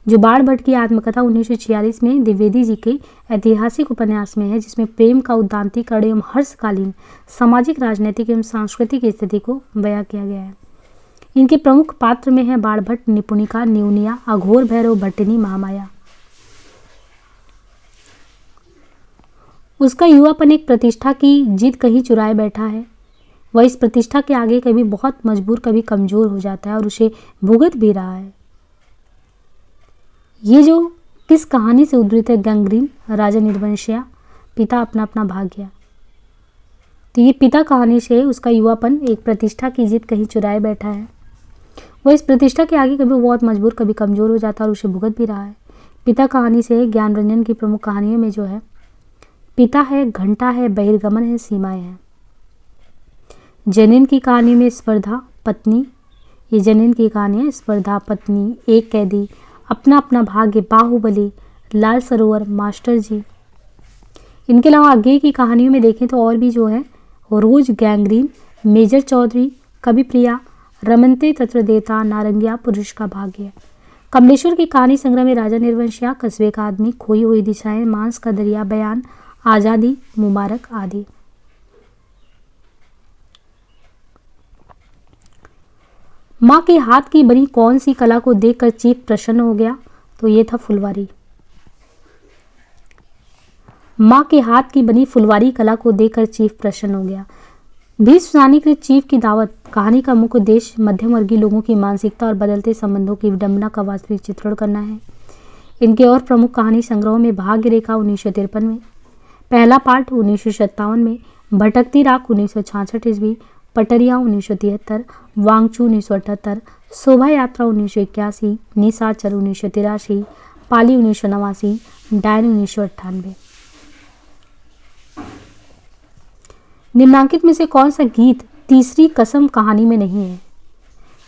जो बाणभट्ट की आत्मकथा 1946 में द्विवेदी जी के ऐतिहासिक उपन्यास में है, जिसमें प्रेम का उद्दांतीकरण एवं हर्षकालीन सामाजिक, राजनीतिक एवं सांस्कृतिक स्थिति को बयां किया गया है। इनके प्रमुख पात्र में है बाणभट्ट, निपुणिका, न्यूनिया, अघोर भैरव, भट्टिनी, महामाया। उसका युवापन एक प्रतिष्ठा की जिद कहीं चुराए बैठा है। वह इस प्रतिष्ठा के आगे कभी बहुत मजबूर, कभी कमजोर हो जाता है और उसे भुगत भी रहा है। ये जो किस कहानी से उद्धृत है? गंगग्रीन, राजा निर्वंशिया, पिता अपना अपना भाग गया। तो ये पिता कहानी से उसका युवापन एक प्रतिष्ठा की जिद कहीं चुराए बैठा है। वह इस प्रतिष्ठा के आगे कभी बहुत मजबूर, कभी कमजोर हो जाता है और उसे भुगत भी रहा है। पिता कहानी से ज्ञान रंजन की प्रमुख कहानियों में जो है पिता है, घंटा है, बहिर्गमन है, सीमाएं हैं। जनिन की कहानी में स्पर्धा, पत्नी, ये जनिन की कहानी है। स्पर्धा, पत्नी, एक कैदी, अपना अपना भाग्य, बाहुबली, लाल सरोवर, मास्टर जी। इनके अलावा आगे की कहानियों में देखें तो और भी जो है रोज, गैंग्रीन, मेजर चौधरी, कवि प्रिया, रमनते तत्व देता, नारंगिया, पुरुष का भाग्य। कमलेश्वर की कहानी संग्रह में राजा निर्वंशिया, कस्बे का आदमी, खोई हुई दिशाएं, मांस का दरिया, बयान, आजादी, मुबारक आदि। माँ के हाथ की बनी कौन सी कला को देखकर चीफ प्रसन्न हो गया? तो ये था फुलवारी। माँ के हाथ की बनी फुलवारी कला को देखकर चीफ प्रसन्न हो गया। भीष्म साहनी के चीफ की दावत कहानी का मुख्य उद्देश्य मध्यम वर्गीय लोगों की मानसिकता और बदलते संबंधों की विडंबना का वास्तविक चित्रण करना है। इनके और प्रमुख कहानी संग्रहों में भाग्य रेखा 1953 में, पहला पार्ट 1957 में, भटकती राख 1966 ईस्वी, पटरिया 1973, वांगचू 1978, शोभा यात्रा 1981, निशाचर 1983, पाली 1989, डायन 1998। निम्नांकित में से कौन सा गीत तीसरी कसम कहानी में नहीं है?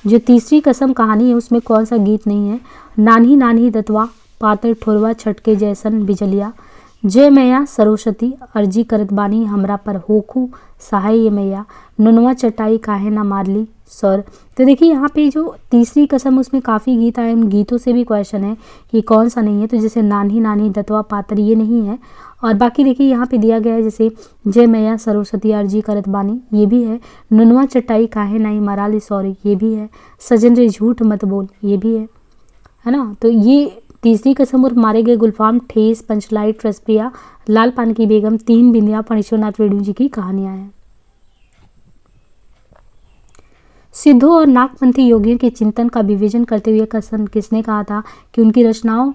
जो तीसरी कसम कहानी है उसमें कौन सा गीत नहीं है? नान्ही नान्ही दतवा, पातर ठोरवा छटके जैसन बिजलिया, जय मैया सरस्वती, अर्जी करत बानी हमरा पर होखू सहाय ये मैया, नुनवा चटाई काहे ना मारली सौर। तो देखिए यहाँ पे जो तीसरी कसम उसमें काफ़ी गीत आए, उन गीतों से भी क्वेश्चन है कि कौन सा नहीं है। तो जैसे नान्ही नान्ही दतवा पातर ये नहीं है, और बाकी देखिए यहाँ पे दिया गया है जैसे जय मैया सरस्वती अर्जी करत बानी ये भी है, नुनवा चटाई काहे नाई मराली सॉरी ये भी है, सजन रे झूठ मत बोल ये भी है ना। तो ये तीसरी कसम और मारे गए गुलफाम, ठेस, पंचलाइट, रसप्रिया, लाल पान की बेगम, तीन बिंदिया, फणीश्वरनाथ रेणु जी की कहानियां हैं। सिद्धों और नागपंथी योगियों के चिंतन का विवेचन करते हुए कसन किसने कहा था कि उनकी रचनाओं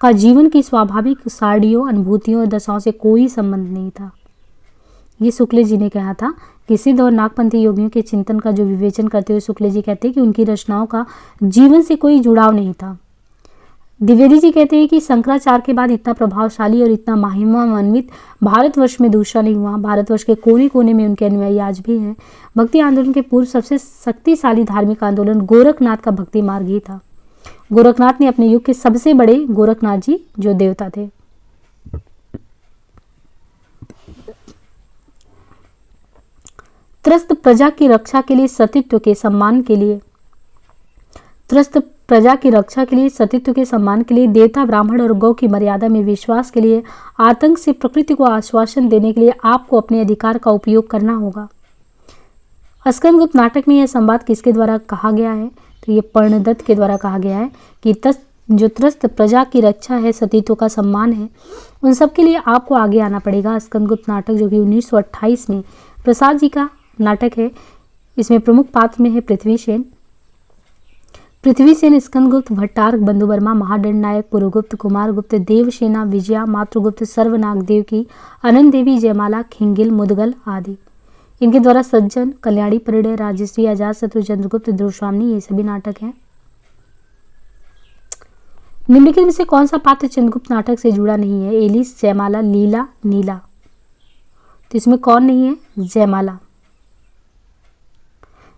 का जीवन की स्वाभाविक साड़ियों, अनुभूतियों और दशाओं से कोई संबंध नहीं था? ये शुक्ल जी ने कहा था कि सिद्ध और नागपंथी योगियों के चिंतन का जो विवेचन करते हुए शुक्ल जी कहते हैं कि उनकी रचनाओं का जीवन से कोई जुड़ाव नहीं था। द्विवेदी जी कहते हैं कि शंकराचार्य के बाद इतना प्रभावशाली और इतना महिमान्वित भारतवर्ष में दूसरा नहीं हुआ। भारतवर्ष के कोने कोने में उनके अनुयायी आज भी हैं। भक्ति आंदोलन के पूर्व सबसे शक्तिशाली धार्मिक आंदोलन गोरखनाथ का भक्ति मार्ग ही था। गोरखनाथ ने अपने युग के सबसे बड़े गोरखनाथ जी जो देवता थे। त्रस्त प्रजा की रक्षा के लिए सतीत्व के सम्मान के लिए प्रजा की रक्षा के लिए, सतीत्व के सम्मान के लिए, देवता ब्राह्मण और गौ की मर्यादा में विश्वास के लिए, आतंक से प्रकृति को आश्वासन देने के लिए आपको अपने अधिकार का उपयोग करना होगा। स्कंदगुप्त नाटक में यह संवाद किसके द्वारा कहा गया है? तो ये पर्णदत्त के द्वारा कहा गया है कि जो त्रस्त प्रजा की रक्षा है, सतीत्व का सम्मान है, उन सब के लिए आपको आगे आना पड़ेगा। स्कंदगुप्त नाटक जो कि 1928 में प्रसाद जी का नाटक है, इसमें प्रमुख पात्र में है पृथ्वीसेन, स्कंदगुप्त, भट्टारक, बंधुवर्मा, महादंड नायक, पुरुगुप्त, कुमारगुप्त, देवसेना, विजया, मातृगुप्त, सर्वनाग, देवकी, अनंत देवी, जयमाला, खिंगिल, मुदगल आदि। इनके द्वारा सज्जन, कल्याणी, परिणय, राजश्री, अजातशत्रु, चंद्रगुप्त, द्रुस्वामिनी ये सभी नाटक हैं। निम्नलिखित में से कौन सा पात्र चंद्रगुप्त नाटक से जुड़ा नहीं है? एलिस, जयमाला, लीला, नीला। तो इसमें कौन नहीं है? जयमाला।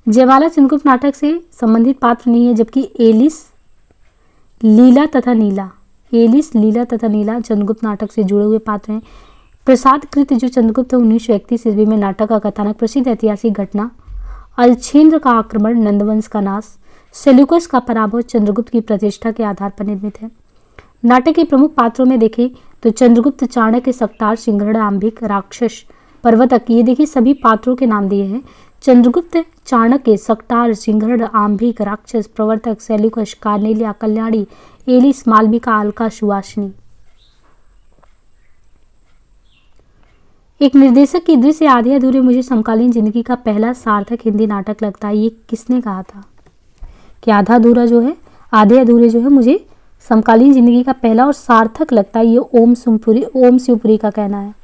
जयमाला चंद्रगुप्त नाटक से संबंधित पात्र नहीं है, जबकि एलिस, लीला तथा नीला चंद्रगुप्त नाटक से जुड़े हुए पात्र हैं। प्रसाद कृत जो चंद्रगुप्त 1931 ईस्वी में नाटक का कथानक प्रसिद्ध ऐतिहासिक घटना, अलछेंद्र का आक्रमण, नंदवंश का नाश, सेल्यूकस का पराभव चंद्रगुप्त की प्रतिष्ठा के आधार पर निर्मित है। नाटक के प्रमुख पात्रों में देखें तो चंद्रगुप्त, चाणक्य, सक्टार, सिंहड़, आंबिक, राक्षस, पर्वतक, ये देखिए सभी पात्रों के नाम दिए हैं। Chandragupta, Chanakya, सक्टार, सिंहड़, Ambhik, Rakshas, Pravartak, Seleucus, Cornelia, Kalyani, Alice, Malvika, Alka, Suvasini. एक निर्देशक की दृश्य आधे अधूरे मुझे समकालीन जिंदगी का पहला सार्थक हिंदी नाटक लगता है, ये किसने कहा था? कि आधे अधूरे जो है मुझे समकालीन जिंदगी का पहला और सार्थक लगता है, ये ओम शिवपुरी का कहना है।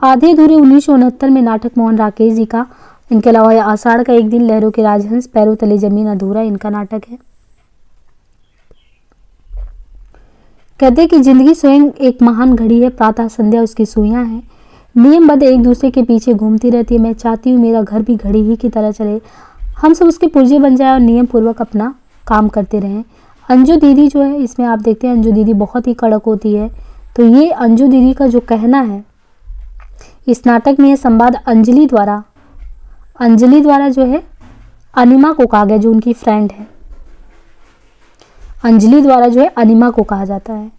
आधे अधूरे 1969 में नाटक मोहन राकेश जी का। इनके अलावा आषाढ़ का एक दिन, लहरों के राजहंस, पैरों तले जमीन अधूरा इनका नाटक है। कहते हैं कि जिंदगी स्वयं एक महान घड़ी है, प्रातः संध्या उसकी सुइयां हैं, नियमबद्ध एक दूसरे के पीछे घूमती रहती है। मैं चाहती हूँ मेरा घर भी घड़ी ही की तरह चले, हम सब उसके पुर्जे बन जाए और नियम पूर्वक अपना काम करते रहें। अंजू दीदी जो है, इसमें आप देखते हैं अंजू दीदी बहुत ही कड़क होती है। तो ये अंजू दीदी का जो कहना है इस नाटक में, यह संवाद अंजलि द्वारा जो है अनिमा को कहा गया, जो उनकी फ्रेंड है। अंजलि द्वारा जो है अनिमा को कहा जाता है।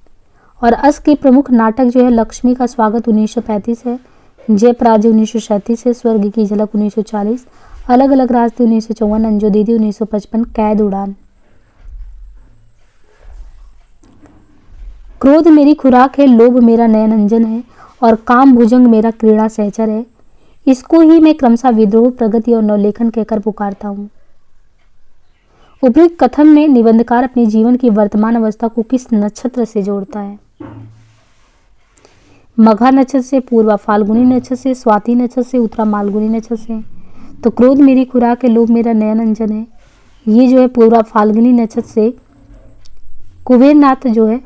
और अस के प्रमुख नाटक जो है लक्ष्मी का स्वागत 1935 है, जय पराजय 1937 है, स्वर्ग की झलक 1940, अलग अलग रास्ते 1954, अंजू दीदी 1955, कैद उड़ान। क्रोध मेरी खुराक है, लोभ मेरा नयन अंजन है, और काम भुजंग मेरा क्रीड़ा सहचर है। इसको ही मैं क्रमशः विद्रोह, प्रगति और नवलेखन कहकर पुकारता हूँ। उपयुक्त कथन में निबंधकार अपने जीवन की वर्तमान अवस्था को किस नक्षत्र से जोड़ता है? मघा नक्षत्र से, पूर्वा फाल्गुनी नक्षत्र से, स्वाति नक्षत्र से, उत्तरा मालगुनी नक्षत्र से। तो क्रोध मेरी खुराक है, लोभ मेरा नयन अंजन है, ये जो है पूर्वा फाल्गुनी नक्षत्र से कुबेरनाथ जो है,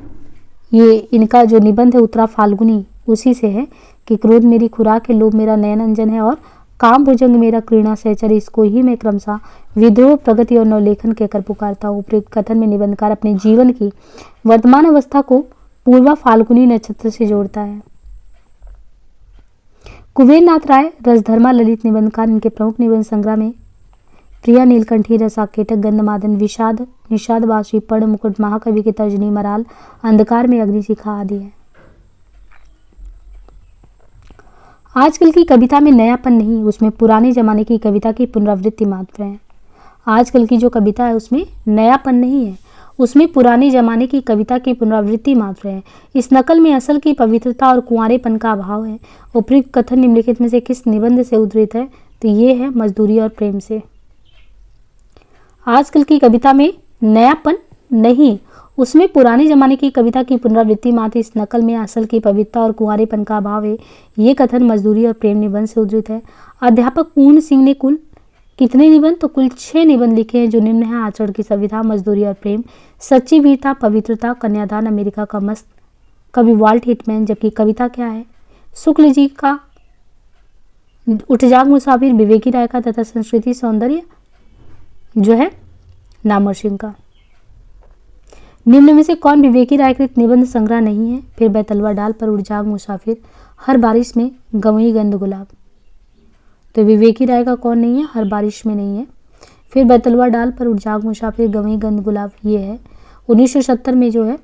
ये इनका जो निबंध है उत्तरा फाल्गुनी उसी से है कि क्रोध मेरी खुराक है, लोभ मेरा नयन अंजन है और काम भुजंग मेरा क्रीड़ा सहचर, इसको ही मैं क्रमशः विद्रोह, प्रगति और नवलेखन कहकर पुकारता हूँ। उपयुक्त कथन में निबंधकार अपने जीवन की वर्तमान अवस्था को पूर्वा फाल्गुनी नक्षत्र से जोड़ता है। कुबेरनाथ राय रसधर्मा ललित निबंधकार, इनके प्रमुख निबंध संग्रह में प्रिया, नीलकंठी, रसाकेटक, गंधमादन, विषाद, निषाद, बाशी, पर्ण, मुकुट, महाकवि की तर्जनी, मराल, अंधकार में अग्निशिखा आदि है। आजकल की कविता में नयापन नहीं, उसमें पुराने जमाने की कविता की पुनरावृत्ति मात्र है। आजकल की जो कविता है उसमें नयापन नहीं है, उसमें पुराने जमाने की कविता की पुनरावृत्ति मात्र है। इस नकल में असल की पवित्रता और कुंवारेपन का अभाव है। उपयुक्त कथन निम्नलिखित में से किस निबंध से उद्धृत है? तो ये है मजदूरी और प्रेम से। आजकल की कविता में नयापन नहीं, उसमें पुराने जमाने की कविता की पुनरावृत्ति मात्र। इस नकल में असल की पवित्रता और कुंवारेपन का अभाव है। ये कथन मजदूरी और प्रेम निबंध से उद्धृत है। अध्यापक पूर्ण सिंह ने कुल कितने निबंध? तो कुल 6 निबंध लिखे हैं, जो निम्न है: आचरण की संविधा, मजदूरी और प्रेम, सच्ची वीरता, पवित्रता, कन्यादान, अमेरिका का मस्त, कवि वाल्ट हिटमैन। जबकि कविता क्या है? शुक्ल जी का उठजाग मुसाफिर, विवेकी राय का, तथा संस्कृति सौंदर्य जो है नामवर सिंह का। निम्न में से कौन विवेकी राय कृत निबंध संग्रह नहीं है? फिर बैतलवा डाल पर उड़जाग मुसाफिर, हर बारिश में गवई गंध गुलाब। तो विवेकी राय का कौन नहीं है? हर बारिश में नहीं है। फिर बैतलवा डाल पर उड़जाग मुसाफिर, गवई गंध गुलाब, ये है 1970 में जो है।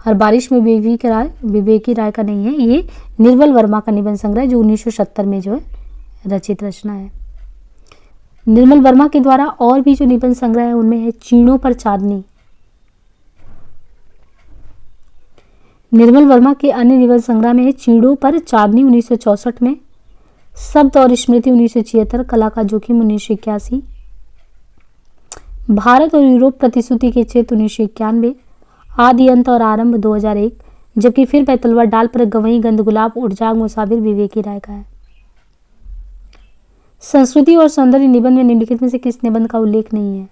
हर बारिश में विवेकी राय का नहीं है, ये निर्मल वर्मा का निबंध संग्रह जो 1970 में जो है रचित रचना है। निर्मल वर्मा के द्वारा और भी जो निबंध संग्रह है उनमें है चीणों पर चांदनी। निर्मल वर्मा के अन्य निबंध संग्रह में है चीणों पर चांदनी 1964 में, शब्द और स्मृति 1976, कला का जोखिम 1981, भारत और यूरोप प्रतिश्रुति के क्षेत्र 1991, आदि अंत और आरंभ 2001। जबकि फिर बैतलवा डाल पर गवई गंध गुलाब उड़जाग मुसाफिर विवेकी राय का है। संस्कृति और सौंदर्य निबंध में निम्नलिखित में से किस निबंध का उल्लेख नहीं है?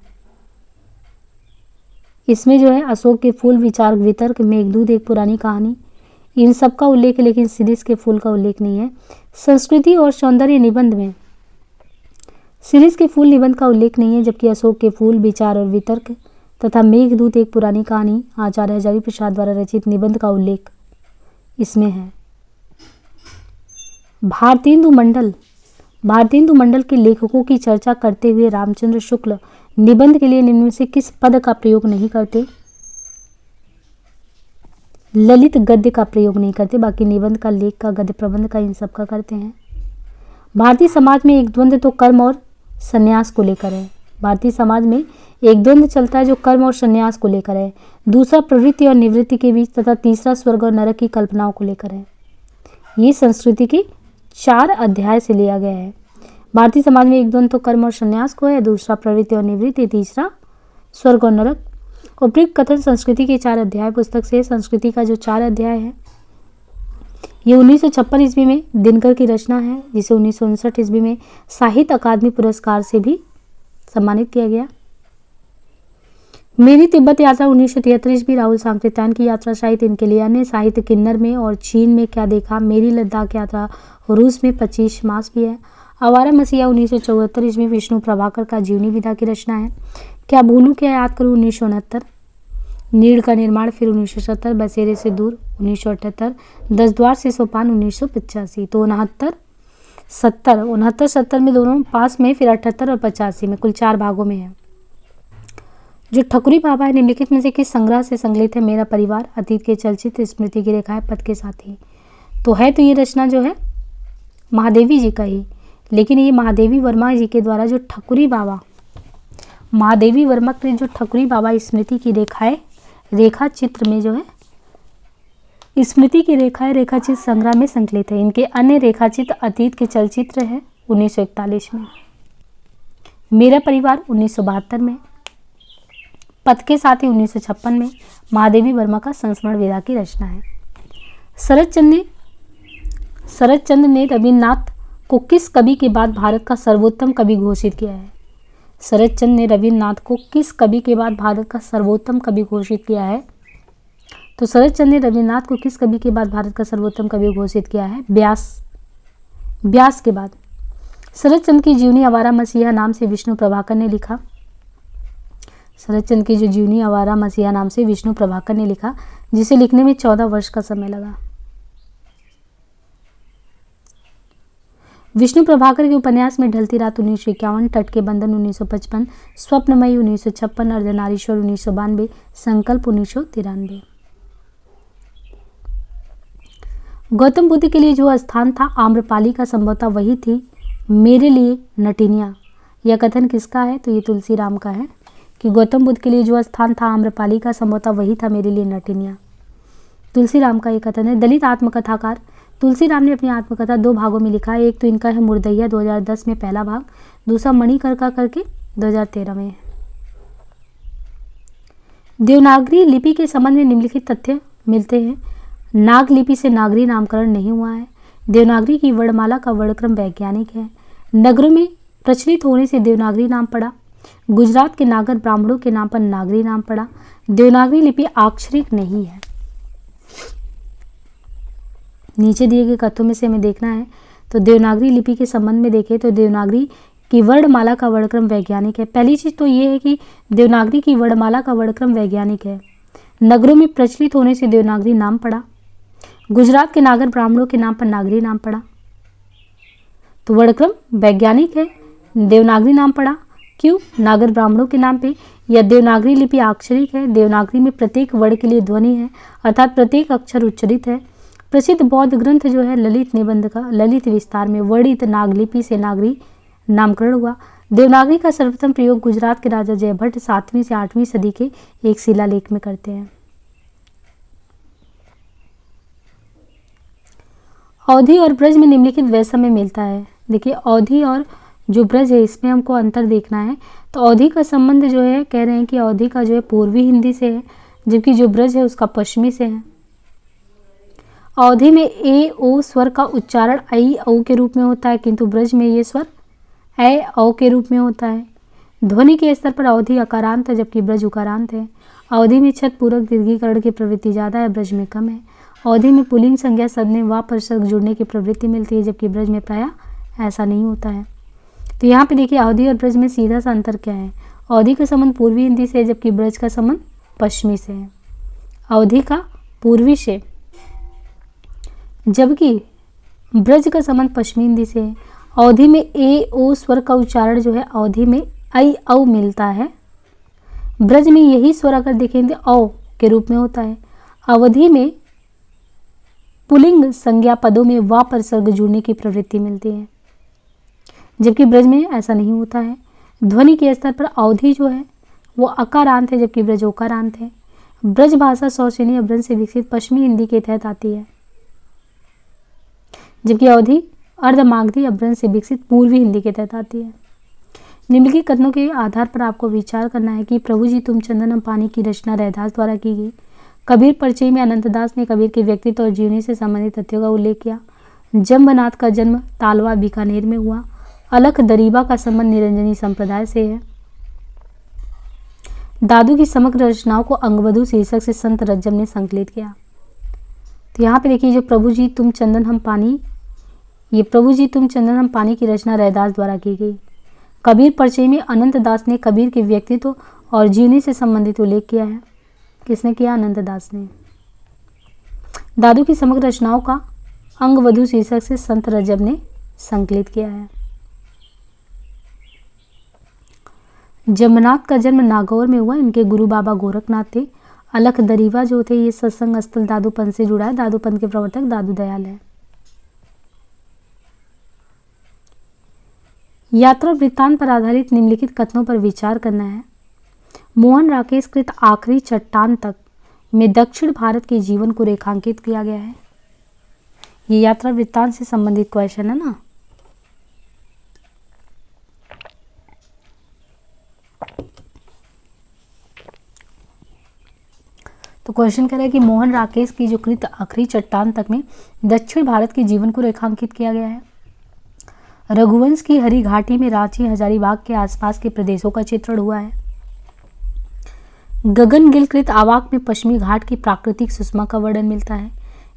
इसमें जो है अशोक के फूल, विचार वितर्क, मेघदूत, एक पुरानी कहानी, इन सब का उल्लेख है, लेकिन शिरीष के फूल का उल्लेख नहीं है। संस्कृति और सौंदर्य निबंध में शिरीष के फूल निबंध का उल्लेख नहीं है, जबकि अशोक के फूल, विचार और वितर्क तथा मेघदूत, एक पुरानी कहानी, आचार्य हजारी प्रसाद द्वारा रचित निबंध का उल्लेख इसमें है। भारतेंदु मंडल के लेखकों की चर्चा करते हुए रामचंद्र शुक्ल निबंध के लिए निम्न में से किस पद का प्रयोग नहीं करते? ललित गद्य का प्रयोग नहीं करते, बाकी निबंध का, लेख का, गद्य प्रबंध का, इन सब का करते हैं। भारतीय समाज में एक द्वंद्व तो कर्म और संन्यास को लेकर है। भारतीय समाज में एक द्वंद्व चलता है जो कर्म और संन्यास को लेकर है, दूसरा प्रवृत्ति और निवृत्ति के बीच, तथा तीसरा स्वर्ग और नरक की कल्पनाओं को लेकर है। ये संस्कृति के 4 अध्याय से लिया गया है। भारतीय समाज में एक द्वंद्व तो कर्म और संन्यास को है, दूसरा प्रवृत्ति और निवृत्ति, तीसरा स्वर्ग और नरक। उपयुक्त कथन संस्कृति के 4 अध्याय पुस्तक से। संस्कृति का जो 4 अध्याय है ये 1956 ईस्वी में दिनकर की रचना है, जिसे 1959 ईस्वी में साहित्य अकादमी पुरस्कार से भी सम्मानित किया गया। मेरी तिब्बत यात्रा 1973 ईस्वी, राहुल सांकृत्यायन की यात्रा साहित्य, इनके लिए अन्य साहित्य, किन्नर में और चीन में क्या देखा, मेरी लद्दाख यात्रा, रूस में 25 मास भी है। आवारा मसीहा 1974 ईस्वी, विष्णु प्रभाकर का जीवनी विधा की रचना है। क्या भूलूं क्या याद करूं 1969, नीड़ का निर्माण फिर 1970, बसेरे से दूर 1978, 10 द्वार से सोपान 1985। तो 69 में दोनों पास में, फिर 78 और 85 में, कुल 4 भागों में है। जो ठकुरी बाबा है निम्नलिखित में से किस संग्रह से संकलित है? मेरा परिवार, अतीत के चलचित्र, स्मृति की रेखाएं, पद के साथी। तो है तो ये रचना जो है महादेवी जी का ही, लेकिन ये महादेवी वर्मा जी के द्वारा जो ठकुरी बाबा, महादेवी वर्मा के जो ठकुरी बाबा स्मृति की रेखाएं, रेखा चित्र में जो है स्मृति की रेखाएं रेखाचित्र संग्रह में संकलित है। इनके अन्य रेखाचित्र अतीत के चलचित्र है 1941 में। मेरा परिवार 1972 में, पथ के साथी 1956 में महादेवी वर्मा का संस्मरण विधा की रचना है। शरद चंद्र ने रविन्द्रनाथ को किस कवि के बाद भारत का सर्वोत्तम कवि घोषित किया है? शरद चंद्र ने रविन्द्रनाथ को किस कवि के बाद भारत का सर्वोत्तम कवि घोषित किया है? तो शरद चंद्र ने रविन्द्रनाथ को किस कवि के बाद भारत का सर्वोत्तम कवि घोषित किया है? व्यास के बाद। शरद चंद्र की जीवनी आवारा मसीहा नाम से विष्णु प्रभाकर ने लिखा। शरद चंद्र की जो जीवनी आवारा मसीहा नाम से विष्णु प्रभाकर ने लिखा, जिसे लिखने में 14 वर्ष का समय लगा। विष्णु प्रभाकर के उपन्यास में ढलती रात 1951, तट के बंधन 1955, स्वप्नमयी 1956, अर्धनारीश्वर 1992, संकल्प 1993। गौतम बुद्ध के लिए जो स्थान था आम्रपाली का, संभवतः वही थी मेरे लिए नटिनिया। यह कथन किसका है? तो ये तुलसी राम का है कि गौतम बुद्ध के लिए जो स्थान था आम्रपाली का, संभवतः वही था मेरे लिए नटिनिया। तुलसी राम का ये कथन है। दलित आत्मकथाकार तुलसी राम ने अपनी आत्मकथा 2 भागों में लिखा है। एक तो इनका है मुर्दैया 2010 में पहला भाग, दूसरा मणिकर्का करके 2013 में। देवनागरी लिपि के संबंध में निम्नलिखित तथ्य मिलते हैं। नाग लिपि से नागरी नामकरण नहीं हुआ है। देवनागरी की वर्णमाला का वर्णक्रम वैज्ञानिक है। नगरों में प्रचलित होने से देवनागरी नाम पड़ा। गुजरात के नागर ब्राह्मणों के नाम पर नागरी नाम पड़ा। देवनागरी लिपि अक्षरिक नहीं है। नीचे दिए गए कथनों में से हमें देखना है तो देवनागरी लिपि के संबंध में देखें तो देवनागरी की वर्णमाला का वर्णक्रम वैज्ञानिक है। पहली चीज तो ये है कि देवनागरी की वर्णमाला का वर्णक्रम वैज्ञानिक है। नगरों में प्रचलित होने से देवनागरी नाम पड़ा। गुजरात के नागर ब्राह्मणों के नाम पर नागरी नाम पड़ा, तो वर्णक्रम वैज्ञानिक है। देवनागरी नाम पड़ा क्यों? नागर ब्राह्मणों के नाम पे। यह देवनागरी लिपि अक्षरिक है। देवनागरी में प्रत्येक वर्ण के लिए ध्वनि है, अर्थात प्रत्येक अक्षर उच्चरित है। प्रसिद्ध बौद्ध ग्रंथ जो है ललित निबंध का ललित विस्तार में वर्णित नागलिपि से नागरी नामकरण हुआ। देवनागरी का सर्वप्रथम प्रयोग गुजरात के राजा जयभट्ट 7वीं से 8वीं सदी के एक शिलालेख में करते हैं। अवधि और ब्रज में निम्नलिखित वैषम्य मिलता है। देखिए अवधि और जो ब्रज है इसमें हमको अंतर देखना है। तो अवधि का संबंध जो है कह रहे हैं कि अवधि का जो है पूर्वी हिंदी से है, जबकि जो ब्रज है उसका पश्चिमी से है। अवधि में ए ओ स्वर का उच्चारण ऐ औ के रूप में होता है, किंतु ब्रज में ये स्वर ऐ औ के रूप में होता है। ध्वनि के स्तर पर अवधि अकारांत है जबकि ब्रज उकारांत है। अवधि में छत पूरक दीर्घीकरण की प्रवृत्ति ज़्यादा है, ब्रज में कम है। अवधि में पुल्लिंग संज्ञा शब्द में वा प्रसर्ग जुड़ने की प्रवृत्ति मिलती है, जबकि ब्रज में प्रायः ऐसा नहीं होता है। तो यहाँ पे देखिए अवधि और ब्रज में सीधा सा अंतर क्या है। अवधि का संबंध पूर्वी हिंदी से है, जबकि ब्रज का संबंध पश्चिमी से है। अवधि का पूर्वी से, जबकि ब्रज का संबंध पश्चिमी हिंदी से है। अवधि में ए ओ स्वर का उच्चारण जो है अवधि में ऐ औ मिलता है, ब्रज में यही स्वर अगर देखेंगे औ के रूप में होता है। अवधि में पुल्लिंग संज्ञा पदों में वा प्रसर्ग जुड़ने की प्रवृत्ति मिलती है, जबकि ब्रज में ऐसा नहीं होता है। ध्वनि के स्तर पर अवधि जो है वो अकारांत है, जबकि ब्रज ओकारांत है। ब्रज भाषा सौश्रेणी अभ्रंश से विकसित पश्चिमी हिंदी के तहत आती है, जबकि अवधि अर्धमागधी अभ्रंश से विकसित पूर्वी हिंदी के तहत आती है। निम्नलिखित कथनों के आधार पर आपको विचार करना है कि प्रभु जी तुम चंदनम पानी की रचना रैदास द्वारा की गई। कबीर परिचय में अनंतदास ने कबीर के व्यक्तित्व और जीवनी से संबंधित तथ्यों का उल्लेख किया। जम्बनाथ का जन्म तालवा बीकानेर में हुआ। अलख दरीबा का संबंध निरंजनी संप्रदाय से है। दादू की समग्र रचनाओं को अंगवधु शीर्षक से संत रज्जम ने संकलित किया। तो यहाँ पे देखिए जो प्रभु जी तुम चंदन हम पानी, ये प्रभु जी तुम चंदन हम पानी की रचना रैदास द्वारा की गई। कबीर परिचय में अनंत दास ने कबीर के व्यक्तित्व और जीवनी से संबंधित उल्लेख किया है। किसने किया? अनंत दास ने। दादू की समग्र रचनाओं का अंगवधु शीर्षक से संत रज्जब ने संकलित किया है। जम्बनाथ का जन्म नागौर में हुआ। इनके गुरु बाबा गोरखनाथ थे। अलख दरीवा जो थे ये सत्संग स्थल दादू पंथ से जुड़ा है। दादू पंथ के प्रवर्तक दादू दयाल है। यात्रा वृत्तांत पर आधारित निम्नलिखित कथनों पर विचार करना है। मोहन राकेश कृत आखिरी चट्टान तक में दक्षिण भारत के जीवन को रेखांकित किया गया है। ये यात्रा वृत्तांत से संबंधित क्वेश्चन है ना। तो क्वेश्चन कह रहा है कि मोहन राकेश की जो कृत आखिरी चट्टान तक में दक्षिण भारत के जीवन को रेखांकित किया गया है। रघुवंश की हरी घाटी में रांची हजारीबाग के आसपास के प्रदेशों का चित्रण हुआ है। गगनगिल कृत आवाक में पश्चिमी घाट की प्राकृतिक सुषमा का वर्णन मिलता है।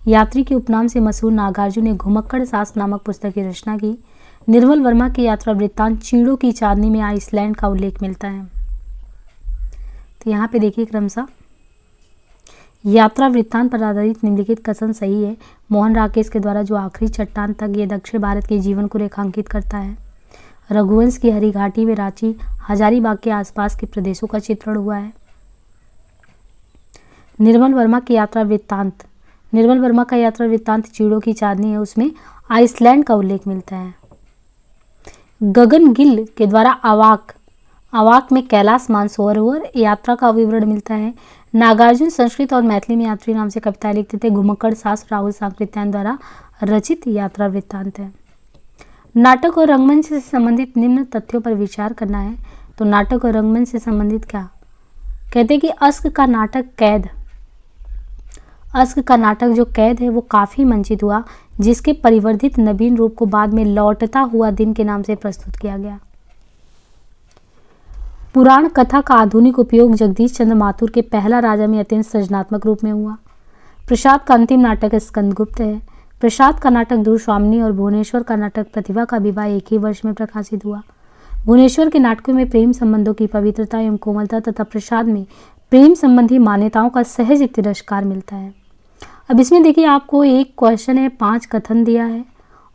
यात्री के उपनाम से मशहूर नागार्जुन ने घुमक्कड़ सास नामक पुस्तक की रचना की। निर्मल वर्मा की यात्रा वृत्तांत चीड़ों की चांदनी में आइसलैंड का उल्लेख मिलता है। तो यहाँ पे देखिए क्रमशः यात्रा वृत्तांत पर आधारित निम्नलिखित कथन सही है। मोहन राकेश के द्वारा जो आखिरी चट्टान तक ये दक्षिण भारत के जीवन को रेखांकित करता है। रघुवंश की हरी घाटी में रांची हजारीबाग के आसपास के प्रदेशों का चित्रण हुआ है। निर्मल वर्मा की यात्रा वृत्तांत, निर्मल वर्मा का यात्रा वृत्तांत चीड़ों की चांदनी है, उसमें आइसलैंड का उल्लेख मिलता है। गगनगिल के द्वारा आवाक में कैलाश मानसरोवर यात्रा का विवरण मिलता है। नागार्जुन संस्कृत और मैथिली में यात्री नाम से कविताएं लिखते थे। घुमक्कड़ सास राहुल सांकृत्यायन द्वारा रचित यात्रा वृत्तांत है। नाटक और रंगमंच से संबंधित निम्न तथ्यों पर विचार करना है। तो नाटक और रंगमंच से संबंधित क्या कहते हैं कि अस्क का नाटक जो कैद है वो काफी मंचित हुआ, जिसके परिवर्धित नवीन रूप को बाद में लौटता हुआ दिन के नाम से प्रस्तुत किया गया। पुराण कथा का आधुनिक उपयोग जगदीश चंद्र माथुर के पहला राजा में अत्यंत सृजनात्मक रूप में हुआ। प्रसाद का अंतिम नाटक स्कंदगुप्त है। प्रसाद का नाटक ध्रुवस्वामिनी और भुवनेश्वर का नाटक प्रतिभा का विवाह एक ही वर्ष में प्रकाशित हुआ। भुवनेश्वर के नाटकों में प्रेम संबंधों की पवित्रता एवं कोमलता तथा प्रसाद में प्रेम संबंधी मान्यताओं का सहज तिरस्कार मिलता है। अब इसमें देखिए आपको एक क्वेश्चन है, 5 कथन दिया है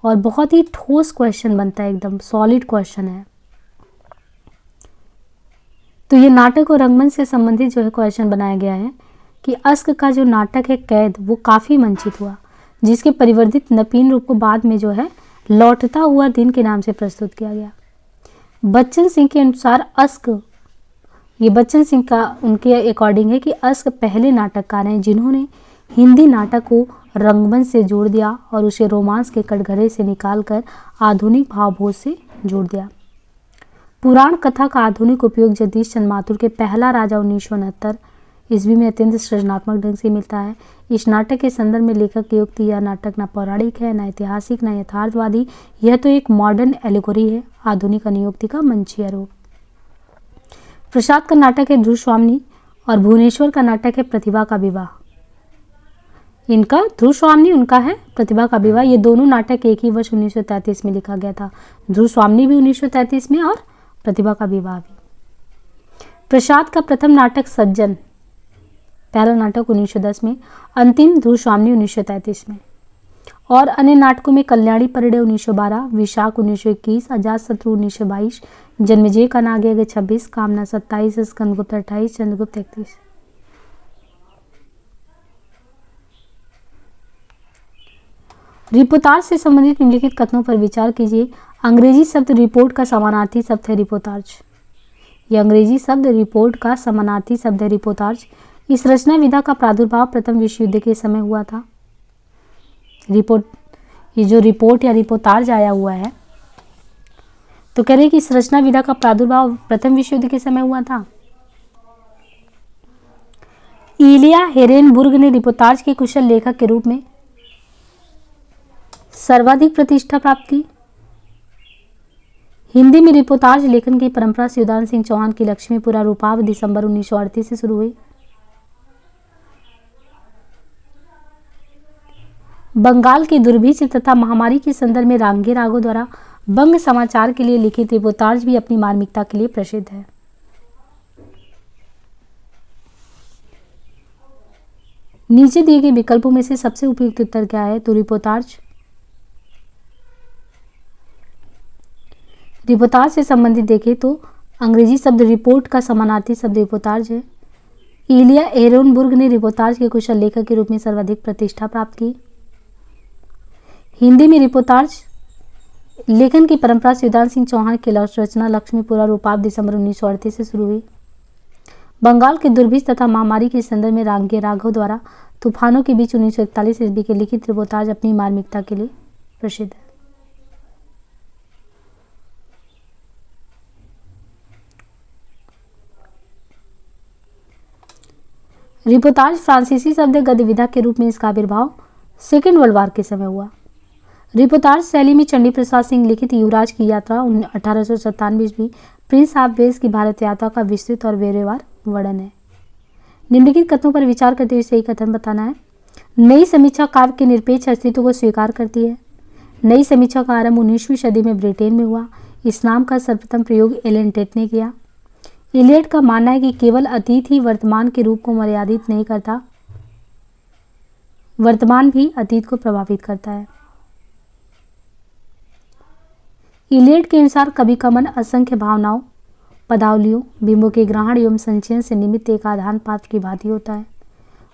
और बहुत ही ठोस क्वेश्चन बनता है, एकदम सॉलिड क्वेश्चन है। तो ये नाटक और रंगमंच से संबंधित जो है क्वेश्चन बनाया गया है कि अस्क का जो नाटक है कैद वो काफ़ी मंचित हुआ, जिसके परिवर्धित नवीन रूप को बाद में जो है लौटता हुआ दिन के नाम से प्रस्तुत किया गया। बच्चन सिंह के अनुसार अस्क, ये बच्चन सिंह का उनके अकॉर्डिंग है कि अस्क पहले नाटककार हैं जिन्होंने हिंदी नाटक को रंगमंच से जोड़ दिया और उसे रोमांस के कटघरे से निकालकर आधुनिक भावभोज से जोड़ दिया। पुराण कथा का आधुनिक उपयोग जगदीश चंद्र माथुर के पहला राजा 1969 ईस्वी में अत्यंत सृजनात्मक ढंग से मिलता है। इस नाटक के संदर्भ में लेखक की युक्ति यह नाटक न पौराणिक है, न ऐतिहासिक, न यथार्थवादी, यह तो एक मॉडर्न एलिगोरी है, आधुनिक अनुयुक्ति का मंचीय रूप। प्रसाद का नाटक है ध्रुवस्वामिनी और भुवनेश्वर का नाटक है प्रतिभा का विवाह। इनका ध्रुवस्वामिनी उनका है प्रतिभा का विवाह। ये दोनों नाटक एक ही वर्ष 1933 में लिखा गया था। ध्रुवस्वामिनी भी 1933 में और प्रतिभा का विवाह भी। प्रसाद का प्रथम नाटक सज्जन, पहला नाटक 1910 में, अंतिम ध्रुवस्वामिनी 1933 में। और अन्य नाटकों में कल्याणी परिणय 1912, विशाख 1921, अजातशत्रु 1922, जन्मेजय का नागयज्ञ 26, कामना 27, स्कंदगुप्त 28, चंद्रगुप्त 31। रिपोर्टाज से संबंधित निम्नलिखित कथनों पर विचार कीजिए। अंग्रेजी शब्द रिपोर्ट का समानार्थी शब्द है रिपोर्टाज। यह अंग्रेजी शब्द रिपोर्ट का समानार्थी शब्द है रिपोर्टाज। इस रचना विधा का प्रादुर्भाव प्रथम विश्व युद्ध के समय हुआ था। रिपोर्ट, ये जो रिपोर्ट या रिपोर्टाज आया हुआ है, तो कह रहे हैं कि इस रचना विधा का प्रादुर्भाव प्रथम विश्व युद्ध के समय हुआ था। इलिया हेरेनबुर्ग ने रिपोर्टाज के कुशल लेखक के रूप में सर्वाधिक प्रतिष्ठा प्राप्त की। हिंदी में रिपोर्टाज लेखन की परंपरा शिवदान सिंह चौहान की लक्ष्मीपुरा रूपाव दिसंबर 1938 से शुरू हुई। बंगाल की दुर्भिक्ष तथा महामारी के संदर्भ में रांगे राघव द्वारा बंग समाचार के लिए लिखित रिपोर्टाज भी अपनी मार्मिकता के लिए प्रसिद्ध है। नीचे दिए गए विकल्पों में से सबसे उपयुक्त उत्तर क्या है? तो रिपोर्टाज से संबंधित देखें तो अंग्रेजी शब्द रिपोर्ट का समानार्थी शब्द रिपोर्टाज है। इलिया हेरेनबुर्ग ने रिपोर्टाज के कुशल लेखक के रूप में सर्वाधिक प्रतिष्ठा प्राप्त की। हिंदी में रिपोर्टाज लेखन की परंपरा शिवदान सिंह चौहान की रचना लक्ष्मीपुरा रूपाव दिसंबर 1938 से शुरू हुई। बंगाल के दुर्भिक्ष तथा महामारी के संदर्भ में रांगे राघव द्वारा तूफानों के बीच 1941 ईस्वी के लिखित रिपोर्टाज अपनी मार्मिकता के लिए प्रसिद्ध है। रिपोर्टाज फ्रांसीसी शब्द गद्यविधा के रूप में इसका आविर्भाव सेकेंड वर्ल्ड वार के समय हुआ। रिपोर्टाज शैली में चंडी प्रसाद सिंह लिखित युवराज की यात्रा 1897 ईस्वी प्रिंस ऑफ वेल्स की भारत यात्रा का विस्तृत और ब्यौरेवार वर्णन है। निम्नलिखित कथनों पर विचार करते हुए सही कथन बताना है। नई समीक्षा काव्य के निरपेक्ष अस्तित्व को स्वीकार करती है। नई समीक्षा का आरंभ 19वीं सदी में ब्रिटेन में हुआ। इस नाम का सर्वप्रथम प्रयोग एलन टेट ने किया। इलियट का मानना है कि केवल अतीत ही वर्तमान के रूप को मर्यादित नहीं करता, वर्तमान भी अतीत को प्रभावित करता है। इलियट के अनुसार कवि का मन असंख्य भावनाओं, पदावलियों, बिंबों के ग्रहण एवं संचयन से निमित्त एक आधान पात्र की भांति होता है।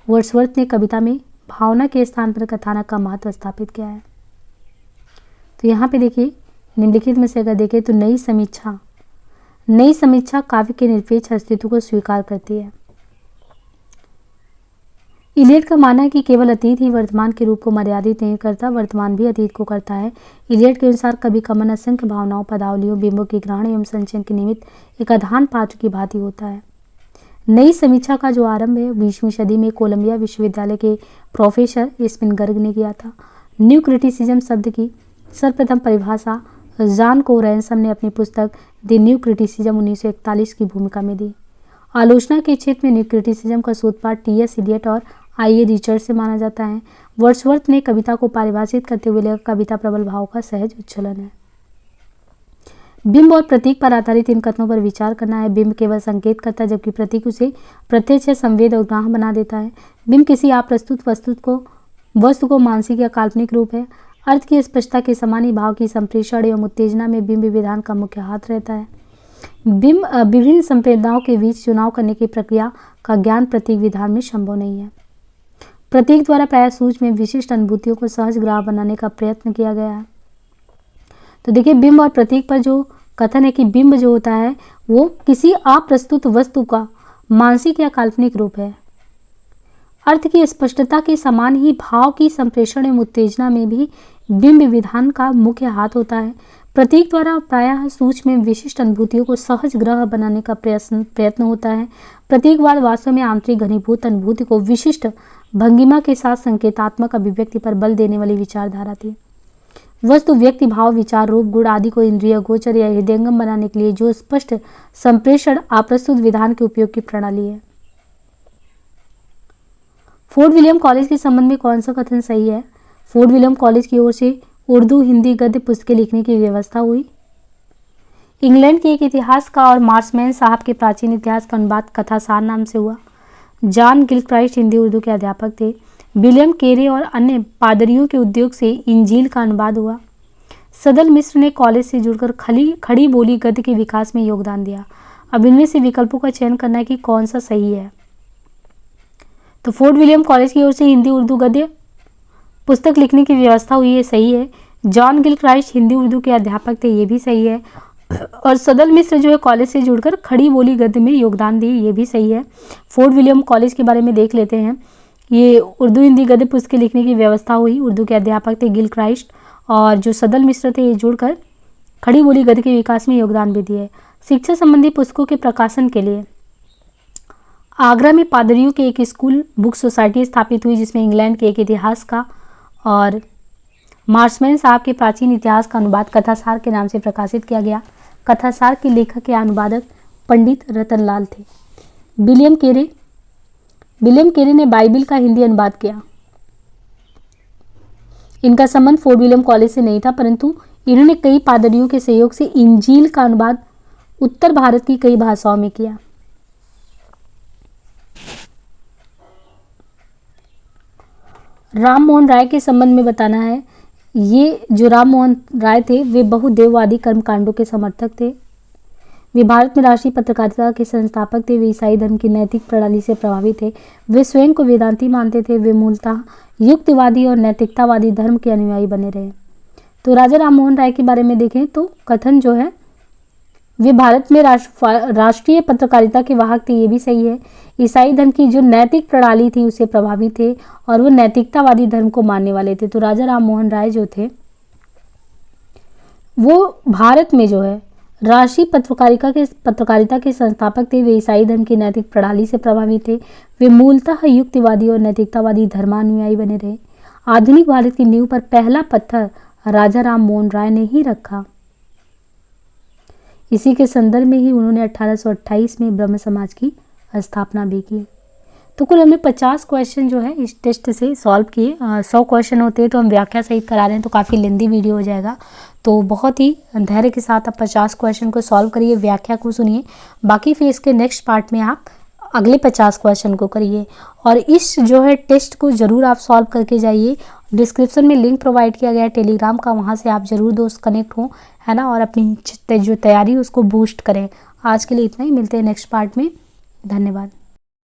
वर्ड्सवर्थ ने कविता में भावना के स्थान पर कथानक का महत्व स्थापित किया है। तो यहाँ पे देखिए, निम्नलिखित में से अगर देखें तो नई समीक्षा काव्य के निरपेक्ष अस्तित्व को स्वीकार करती है। इलियट का मानना है कि केवल अतीत ही वर्तमान के रूप को मर्यादित नहीं करता, वर्तमान भी अतीत को करता है। इलियट के अनुसार कवि का मन असंख्य भावनाओं, पदावलियों, बिंबों के ग्रहण एवं संचयन के निमित्त एक आधान पात्र की भांति होता है। नई समीक्षा का जो आरंभ है 20वीं सदी में कोलंबिया विश्वविद्यालय के प्रोफेसर स्पिनबर्ग ने किया था। न्यू क्रिटिसिज्म शब्द की सर्वप्रथम परिभाषा जॉन कोरैनसम ने अपनी पुस्तक द न्यू क्रिटिसिज्म 1941 की भूमिका में दी। आलोचना के क्षेत्र में न्यू क्रिटिसिज्म का सूत्रपात टी.एस. इलियट और आई.ए. रिचर्ड से माना जाता है। वर्ड्सवर्थ ने कविता को परिभाषित करते हुए लिखा, कविता प्रबल भाव का सहज उच्छलन है। बिंब और प्रतीक पर आधारित इन कथनों पर विचार करना है। बिंब केवल संकेत करता है, जबकि प्रतीक उसे प्रत्यक्ष संवेद और ग्राह्य बना देता है। बिंब किसी अप्रस्तुत वस्तु को मानसिक या काल्पनिक रूप है। अर्थ की स्पष्टता के समान ही भाव की संप्रेषण एवं उत्तेजना में बिंब विधान का मुख्य हाथ रहता है। बिंब विभिन्न संवेदनाओं के बीच चुनाव करने की प्रक्रिया का ज्ञान प्रतीक विधान में संभव नहीं है। प्रतीक द्वारा प्रायः सूक्ष्म में विशिष्ट अनुभूतियों को सहज ग्राह्य बनाने का प्रयत्न किया गया है। तो देखिए, बिंब और प्रतीक पर जो कथन है कि बिंब जो होता है वो किसी अप्रस्तुत वस्तु का मानसिक या काल्पनिक रूप है। अर्थ की स्पष्टता के समान ही भाव की संप्रेषण एवं उत्तेजना में भी बिंब विधान का मुख्य हाथ होता है। प्रतीक द्वारा प्रायः सूक्ष्म में विशिष्ट अनुभूतियों को सहज ग्रह बनाने का प्रयत्न होता है। प्रतीकवाद वास्तव में आंतरिक घनीभूत अनुभूति को विशिष्ट भंगिमा के साथ संकेतात्मक अभिव्यक्ति पर बल देने वाली विचारधारा थी। वस्तु, व्यक्ति, भाव, विचार, रूप, गुण आदि को इंद्रिय गोचर या हृदयंगम बनाने के लिए जो स्पष्ट संप्रेषण अप्रस्तुत विधान के उपयोग की प्रणाली है। फोर्ट विलियम कॉलेज के संबंध में कौन सा कथन सही है? फोर्ट विलियम कॉलेज की ओर से उर्दू हिंदी गद्य पुस्तकें लिखने की व्यवस्था हुई। इंग्लैंड के एक इतिहासकार और मार्समैन साहब के प्राचीन इतिहास का अनुवाद कथासार नाम से हुआ। जॉन गिलक्राइस्ट हिंदी उर्दू के अध्यापक थे। विलियम केरे और अन्य पादरियों के उद्योग से इंजील का अनुवाद हुआ। सदल मिश्र ने कॉलेज से जुड़कर खड़ी बोली गद्य के विकास में योगदान दिया। अब इनमें से विकल्पों का चयन करना है कि कौन सा सही है। तो फोर्ट विलियम कॉलेज की ओर से हिंदी उर्दू गद्य पुस्तक लिखने की व्यवस्था हुई है, सही है। जॉन गिलक्राइस्ट हिंदी उर्दू के अध्यापक थे, ये भी सही है। और सदल मिश्र जो है कॉलेज से जुड़कर खड़ी बोली गद्य में योगदान दिए, ये भी सही है। फोर्ट विलियम कॉलेज के बारे में देख लेते हैं। ये उर्दू हिंदी गद्य पुस्तकें लिखने की व्यवस्था हुई। उर्दू के अध्यापक थे गिलक्राइस्ट और जो सदल मिश्र थे ये जुड़कर खड़ी बोली गद्य के विकास में योगदान भी दिए। शिक्षा संबंधी पुस्तकों के प्रकाशन के लिए आगरा में पादरियों के एक स्कूल बुक सोसाइटी स्थापित हुई, जिसमें इंग्लैंड के एक इतिहास का और मार्समैन साहब के प्राचीन इतिहास का अनुवाद कथासार के नाम से प्रकाशित किया गया। कथासार के लेखक या अनुवादक पंडित रतनलाल थे। विलियम केरे ने बाइबिल का हिंदी अनुवाद किया। इनका संबंध फोर्ट विलियम कॉलेज से नहीं था, परंतु इन्होंने कई पादरियों के सहयोग से इंजील का अनुवाद उत्तर भारत की कई भाषाओं में किया। राम मोहन राय के संबंध में बताना है। ये जो राम मोहन राय थे वे बहुदेववादी कर्मकांडों के समर्थक थे। वे भारत में राष्ट्रीय पत्रकारिता के संस्थापक थे। वे ईसाई धर्म की नैतिक प्रणाली से प्रभावित थे। वे स्वयं को वेदांती मानते थे। वे मूलतः युक्तिवादी और नैतिकतावादी धर्म के अनुयायी बने रहे। तो राजा राम मोहन राय के बारे में देखें तो कथन जो है वे भारत में राष्ट्रीय पत्रकारिता के वाहक थे, ये भी सही है। ईसाई धर्म की जो नैतिक प्रणाली थी उससे प्रभावित थे और वो नैतिकतावादी धर्म को मानने वाले थे। तो राजा राम मोहन राय जो थे वो भारत में जो है राष्ट्रीय पत्रकारिता के संस्थापक थे। वे ईसाई धर्म की नैतिक प्रणाली से प्रभावित थे। वे मूलतः युक्तिवादी और नैतिकतावादी धर्मानुयायी बने रहे। आधुनिक भारत की नींव पर पहला पत्थर राजा राम मोहन राय ने ही रखा। इसी के संदर्भ में ही उन्होंने 1828 में ब्रह्म समाज की स्थापना भी की। तो कुल हमने 50 क्वेश्चन जो है इस टेस्ट से सॉल्व किए। 100 क्वेश्चन होते हैं तो हम व्याख्या सहित करा रहे हैं, तो काफ़ी लेंदी वीडियो हो जाएगा। तो बहुत ही धैर्य के साथ आप 50 क्वेश्चन को सॉल्व करिए, व्याख्या को सुनिए। बाकी फिर इसके नेक्स्ट पार्ट में आप अगले 50 क्वेश्चन को करिए। और इस जो है टेस्ट को ज़रूर आप सॉल्व करके जाइए। डिस्क्रिप्शन में लिंक प्रोवाइड किया गया है टेलीग्राम का, वहाँ से आप ज़रूर दोस्त कनेक्ट हों, है ना, और अपनी जो तैयारी उसको बूस्ट करें। आज के लिए इतना ही, मिलते हैं नेक्स्ट पार्ट में। धन्यवाद।